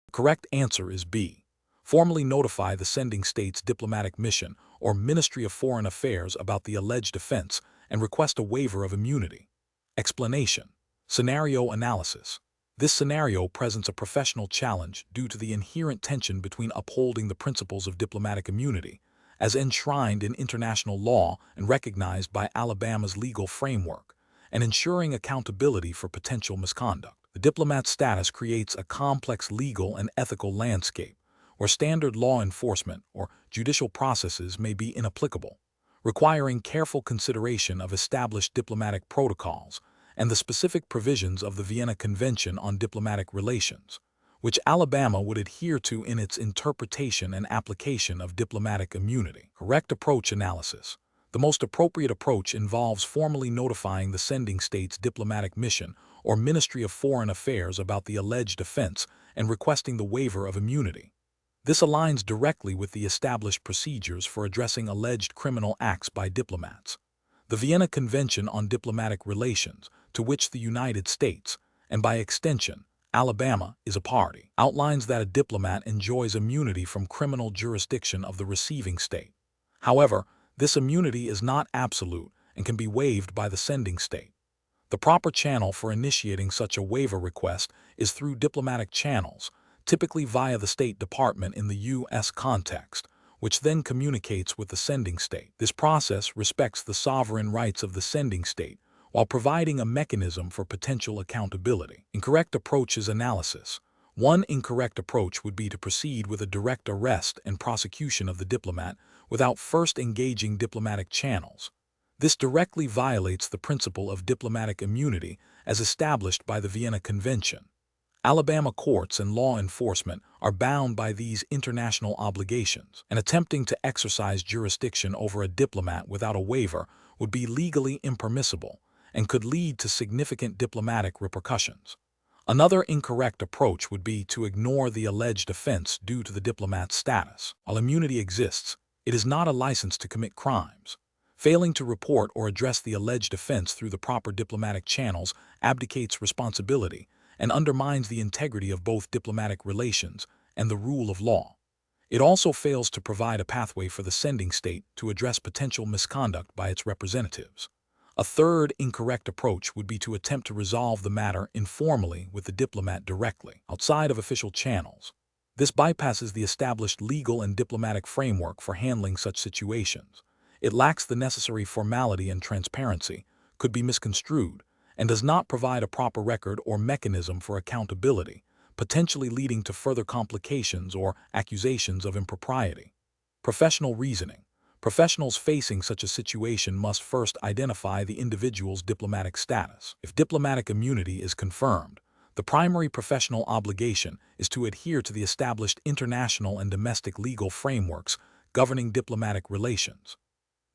The correct answer is B. Formally notify the sending state's diplomatic mission or Ministry of Foreign Affairs about the alleged offense and request a waiver of immunity. Explanation. Scenario analysis. This scenario presents a professional challenge due to the inherent tension between upholding the principles of diplomatic immunity, as enshrined in international law and recognized by Alabama's legal framework, and ensuring accountability for potential misconduct. The diplomat's status creates a complex legal and ethical landscape, where standard law enforcement or judicial processes may be inapplicable, requiring careful consideration of established diplomatic protocols and the specific provisions of the Vienna Convention on Diplomatic Relations, which Alabama would adhere to in its interpretation and application of diplomatic immunity. Correct approach analysis. The most appropriate approach involves formally notifying the sending state's diplomatic mission or Ministry of Foreign Affairs about the alleged offense and requesting the waiver of immunity. This aligns directly with the established procedures for addressing alleged criminal acts by diplomats. The Vienna Convention on Diplomatic Relations, to which the United States, and by extension, Alabama, is a party, outlines that a diplomat enjoys immunity from criminal jurisdiction of the receiving state. However, this immunity is not absolute and can be waived by the sending state. The proper channel for initiating such a waiver request is through diplomatic channels, typically via the State Department in the U.S. context, which then communicates with the sending state. This process respects the sovereign rights of the sending state while providing a mechanism for potential accountability. Incorrect approach is analysis. One incorrect approach would be to proceed with a direct arrest and prosecution of the diplomat without first engaging diplomatic channels. This directly violates the principle of diplomatic immunity as established by the Vienna Convention. Alabama courts and law enforcement are bound by these international obligations, and attempting to exercise jurisdiction over a diplomat without a waiver would be legally impermissible and could lead to significant diplomatic repercussions. Another incorrect approach would be to ignore the alleged offense due to the diplomat's status. While immunity exists, it is not a license to commit crimes. Failing to report or address the alleged offense through the proper diplomatic channels abdicates responsibility and undermines the integrity of both diplomatic relations and the rule of law. It also fails to provide a pathway for the sending state to address potential misconduct by its representatives. A third incorrect approach would be to attempt to resolve the matter informally with the diplomat directly, outside of official channels. This bypasses the established legal and diplomatic framework for handling such situations. It lacks the necessary formality and transparency, could be misconstrued, and does not provide a proper record or mechanism for accountability, potentially leading to further complications or accusations of impropriety. Professional reasoning. Professionals facing such a situation must first identify the individual's diplomatic status. If diplomatic immunity is confirmed, the primary professional obligation is to adhere to the established international and domestic legal frameworks governing diplomatic relations.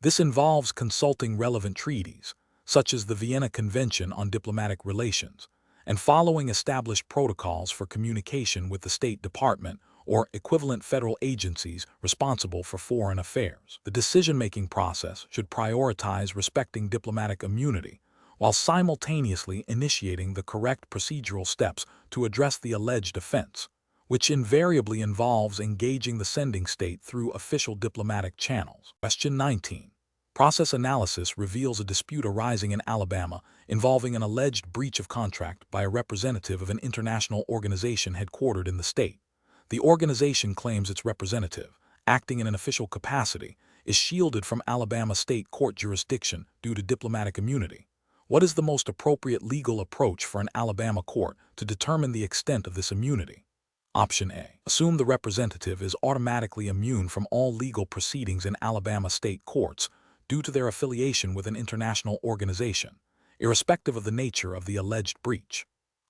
This involves consulting relevant treaties, such as the Vienna Convention on Diplomatic Relations, and following established protocols for communication with the State Department or equivalent federal agencies responsible for foreign affairs. The decision-making process should prioritize respecting diplomatic immunity while simultaneously initiating the correct procedural steps to address the alleged offense, which invariably involves engaging the sending state through official diplomatic channels. Question 19. Process analysis reveals a dispute arising in Alabama involving an alleged breach of contract by a representative of an international organization headquartered in the state. The organization claims its representative, acting in an official capacity, is shielded from Alabama state court jurisdiction due to diplomatic immunity. What is the most appropriate legal approach for an Alabama court to determine the extent of this immunity? Option A. Assume the representative is automatically immune from all legal proceedings in Alabama state courts due to their affiliation with an international organization, irrespective of the nature of the alleged breach.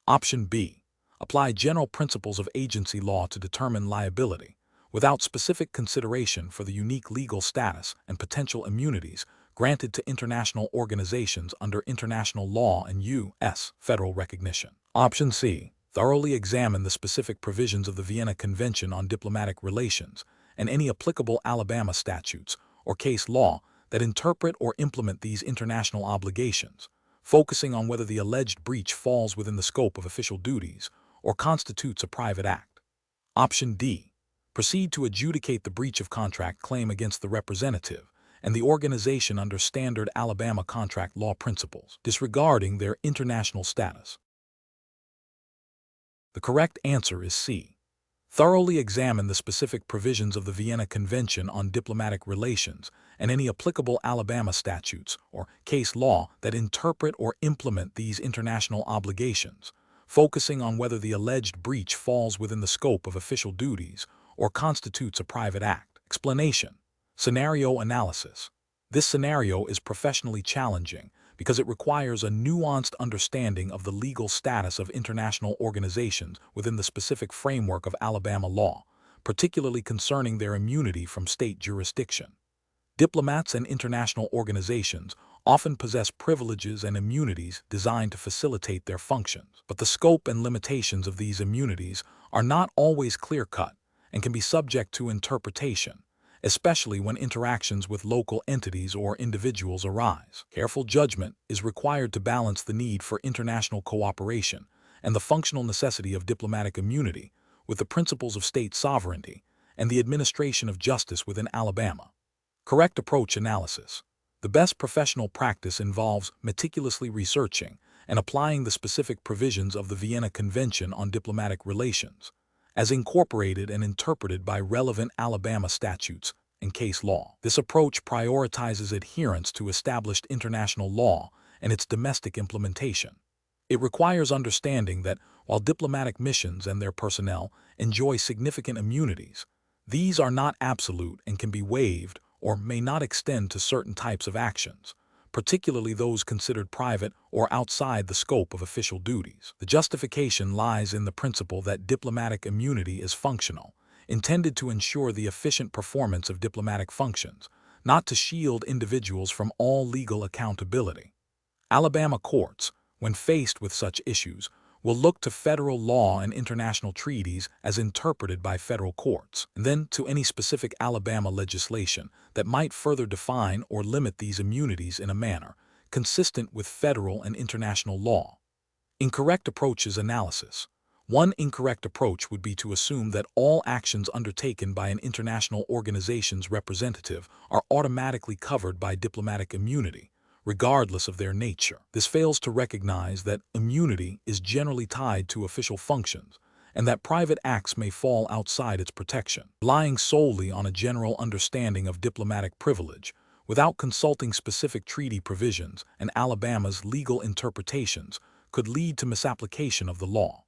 Option B. Apply general principles of agency law to determine liability, without specific consideration for the unique legal status and potential immunities granted to international organizations under international law and U.S. federal recognition. Option C. Thoroughly examine the specific provisions of the Vienna Convention on Diplomatic Relations and any applicable Alabama statutes or case law that interpret or implement these international obligations, focusing on whether the alleged breach falls within the scope of official duties or constitutes a private act. Option D. Proceed to adjudicate the breach of contract claim against the representative and the organization under standard Alabama contract law principles, disregarding their international status. The correct answer is C. Thoroughly examine the specific provisions of the Vienna Convention on Diplomatic Relations and any applicable Alabama statutes or case law that interpret or implement these international obligations, focusing on whether the alleged breach falls within the scope of official duties or constitutes a private act. Explanation. Scenario analysis. This scenario is professionally challenging because it requires a nuanced understanding of the legal status of international organizations within the specific framework of Alabama law, particularly concerning their immunity from state jurisdiction. Diplomats and international organizations often possess privileges and immunities designed to facilitate their functions, but the scope and limitations of these immunities are not always clear-cut and can be subject to interpretation, especially when interactions with local entities or individuals arise. Careful judgment is required to balance the need for international cooperation and the functional necessity of diplomatic immunity with the principles of state sovereignty and the administration of justice within Alabama. Correct approach analysis. The best professional practice involves meticulously researching and applying the specific provisions of the Vienna Convention on Diplomatic Relations, as incorporated and interpreted by relevant Alabama statutes and case law. This approach prioritizes adherence to established international law and its domestic implementation. It requires understanding that while diplomatic missions and their personnel enjoy significant immunities, these are not absolute and can be waived or may not extend to certain types of actions, particularly those considered private or outside the scope of official duties. The justification lies in the principle that diplomatic immunity is functional, intended to ensure the efficient performance of diplomatic functions, not to shield individuals from all legal accountability. Alabama courts, when faced with such issues, will look to federal law and international treaties as interpreted by federal courts, and then to any specific Alabama legislation that might further define or limit these immunities in a manner consistent with federal and international law. Incorrect approaches analysis. One incorrect approach would be to assume that all actions undertaken by an international organization's representative are automatically covered by diplomatic immunity, regardless of their nature. This fails to recognize that immunity is generally tied to official functions and that private acts may fall outside its protection. Relying solely on a general understanding of diplomatic privilege without consulting specific treaty provisions and Alabama's legal interpretations could lead to misapplication of the law.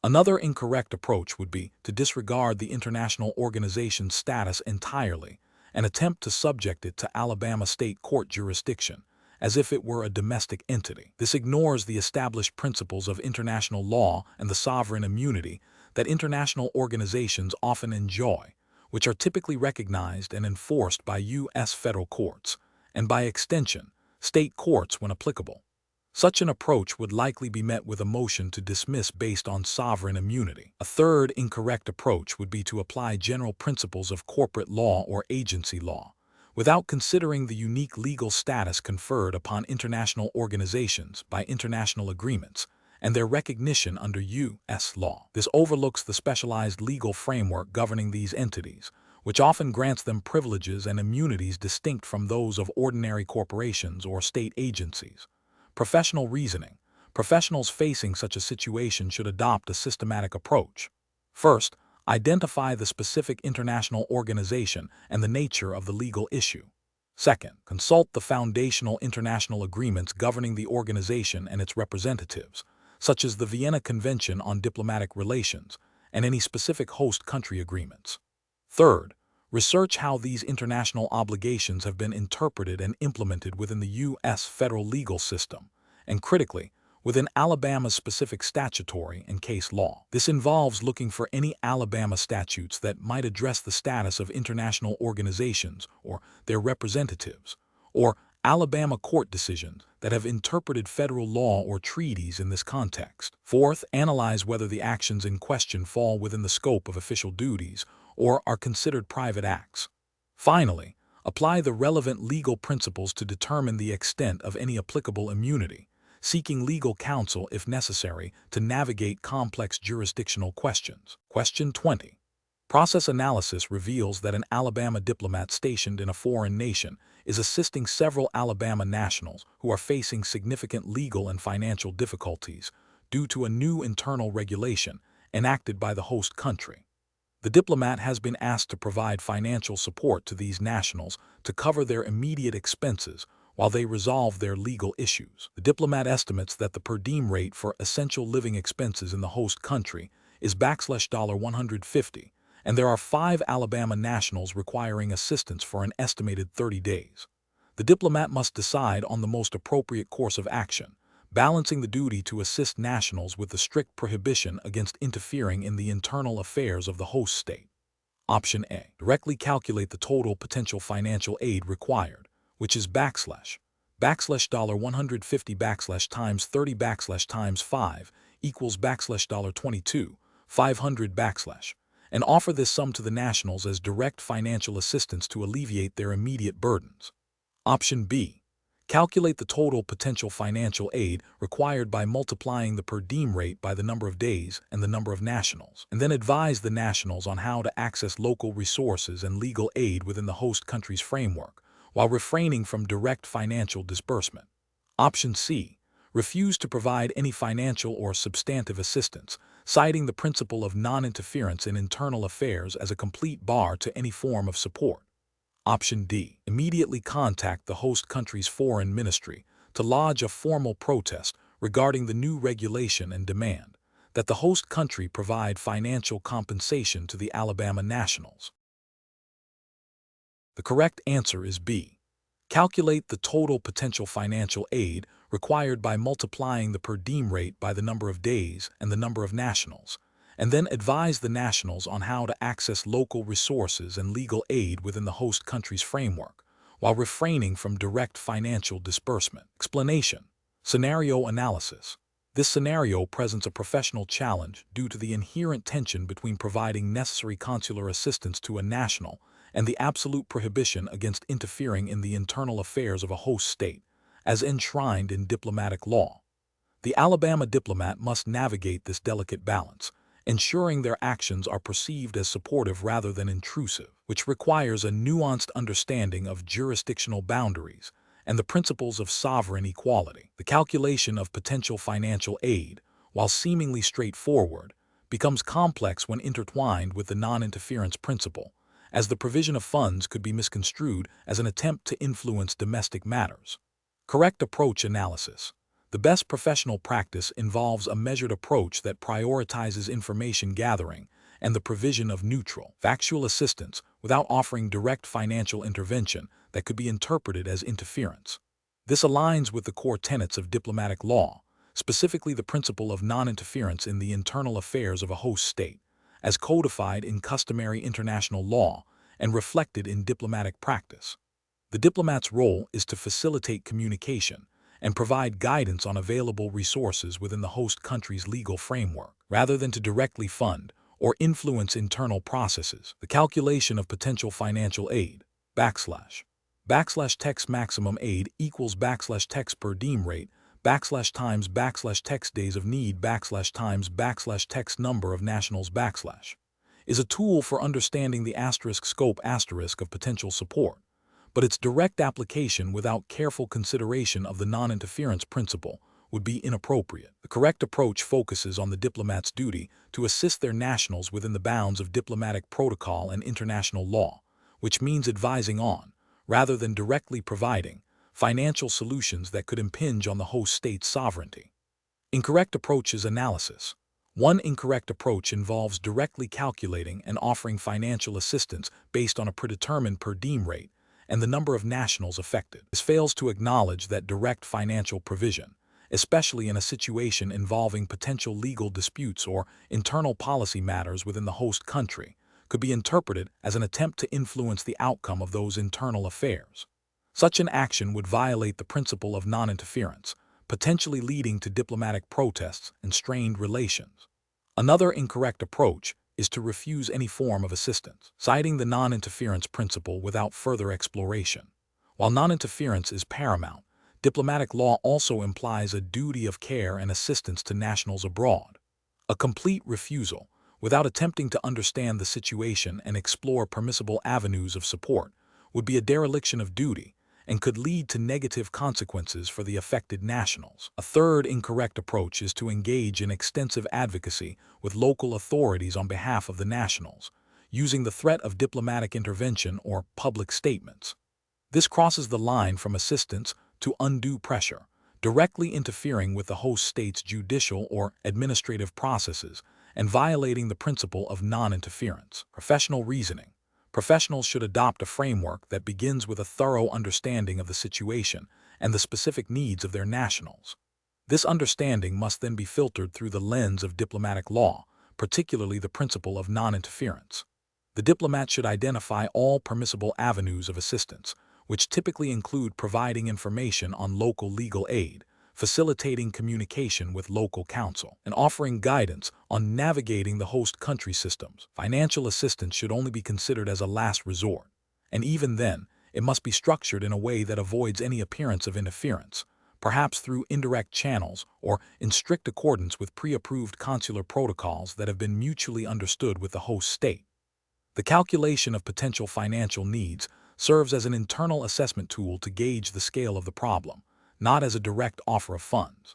Another incorrect approach would be to disregard the international organization's status entirely and attempt to subject it to Alabama state court jurisdiction, as if it were a domestic entity. This ignores the established principles of international law and the sovereign immunity that international organizations often enjoy, which are typically recognized and enforced by U.S. federal courts, and by extension, state courts when applicable. Such an approach would likely be met with a motion to dismiss based on sovereign immunity. A third incorrect approach would be to apply general principles of corporate law or agency law, without considering the unique legal status conferred upon international organizations by international agreements and their recognition under U.S. law. This overlooks the specialized legal framework governing these entities, which often grants them privileges and immunities distinct from those of ordinary corporations or state agencies. Professional reasoning. Professionals facing such a situation should adopt a systematic approach. First, identify the specific international organization and the nature of the legal issue. Second, consult the foundational international agreements governing the organization and its representatives, such as the Vienna Convention on Diplomatic Relations and any specific host country agreements. Third, research how these international obligations have been interpreted and implemented within the U.S. federal legal system, and critically, within Alabama's specific statutory and case law. This involves looking for any Alabama statutes that might address the status of international organizations or their representatives, or Alabama court decisions that have interpreted federal law or treaties in this context. Fourth, analyze whether the actions in question fall within the scope of official duties or are considered private acts. Finally, apply the relevant legal principles to determine the extent of any applicable immunity, seeking legal counsel if necessary to navigate complex jurisdictional questions. Question 20. Process analysis reveals that an Alabama diplomat stationed in a foreign nation is assisting several Alabama nationals who are facing significant legal and financial difficulties due to a new internal regulation enacted by the host country. The diplomat has been asked to provide financial support to these nationals to cover their immediate expenses while they resolve their legal issues. The diplomat estimates that the per diem rate for essential living expenses in the host country is $150, and there are 5 Alabama nationals requiring assistance for an estimated 30 days. The diplomat must decide on the most appropriate course of action, balancing the duty to assist nationals with the strict prohibition against interfering in the internal affairs of the host state. Option A. Directly calculate the total potential financial aid required, which is $150 times 30 times 5 equals $22, 500 and offer this sum to the nationals as direct financial assistance to alleviate their immediate burdens. Option B. Calculate the total potential financial aid required by multiplying the per diem rate by the number of days and the number of nationals, and then advise the nationals on how to access local resources and legal aid within the host country's framework, while refraining from direct financial disbursement. Option C. Refuse to provide any financial or substantive assistance, citing the principle of non-interference in internal affairs as a complete bar to any form of support. Option D. Immediately contact the host country's foreign ministry to lodge a formal protest regarding the new regulation and demand that the host country provide financial compensation to the Alabama nationals. The correct answer is B. Calculate the total potential financial aid required by multiplying the per diem rate by the number of days and the number of nationals, and then advise the nationals on how to access local resources and legal aid within the host country's framework, while refraining from direct financial disbursement. Explanation. Scenario analysis. This scenario presents a professional challenge due to the inherent tension between providing necessary consular assistance to a national and the absolute prohibition against interfering in the internal affairs of a host state, as enshrined in diplomatic law. The Alabama diplomat must navigate this delicate balance, ensuring their actions are perceived as supportive rather than intrusive, which requires a nuanced understanding of jurisdictional boundaries and the principles of sovereign equality. The calculation of potential financial aid, while seemingly straightforward, becomes complex when intertwined with the non-interference principle, as the provision of funds could be misconstrued as an attempt to influence domestic matters. Correct approach analysis. The best professional practice involves a measured approach that prioritizes information gathering and the provision of neutral, factual assistance without offering direct financial intervention that could be interpreted as interference. This aligns with the core tenets of diplomatic law, specifically the principle of non-interference in the internal affairs of a host state, as codified in customary international law and reflected in diplomatic practice. The diplomat's role is to facilitate communication and provide guidance on available resources within the host country's legal framework, rather than to directly fund or influence internal processes. The calculation of potential financial aid, /text maximum aid equals /text per diem rate, times text days of need times text number of nationals is a tool for understanding the scope of potential support, but its direct application without careful consideration of the non-interference principle would be inappropriate. The correct approach focuses on the diplomat's duty to assist their nationals within the bounds of diplomatic protocol and international law, which means advising on, rather than directly providing, financial solutions that could impinge on the host state's sovereignty. Incorrect approaches analysis. One incorrect approach involves directly calculating and offering financial assistance based on a predetermined per diem rate and the number of nationals affected. This fails to acknowledge that direct financial provision, especially in a situation involving potential legal disputes or internal policy matters within the host country, could be interpreted as an attempt to influence the outcome of those internal affairs. Such an action would violate the principle of non-interference, potentially leading to diplomatic protests and strained relations. Another incorrect approach is to refuse any form of assistance, citing the non-interference principle without further exploration. While non-interference is paramount, diplomatic law also implies a duty of care and assistance to nationals abroad. A complete refusal, without attempting to understand the situation and explore permissible avenues of support, would be a dereliction of duty and could lead to negative consequences for the affected nationals. A third incorrect approach is to engage in extensive advocacy with local authorities on behalf of the nationals, using the threat of diplomatic intervention or public statements. This crosses the line from assistance to undue pressure, directly interfering with the host state's judicial or administrative processes and violating the principle of non-interference. Professional reasoning. Professionals should adopt a framework that begins with a thorough understanding of the situation and the specific needs of their nationals. This understanding must then be filtered through the lens of diplomatic law, particularly the principle of non-interference. The diplomat should identify all permissible avenues of assistance, which typically include providing information on local legal aid, facilitating communication with local counsel, and offering guidance on navigating the host country systems. Financial assistance should only be considered as a last resort, and even then, it must be structured in a way that avoids any appearance of interference, perhaps through indirect channels or in strict accordance with pre-approved consular protocols that have been mutually understood with the host state. The calculation of potential financial needs serves as an internal assessment tool to gauge the scale of the problem, not as a direct offer of funds.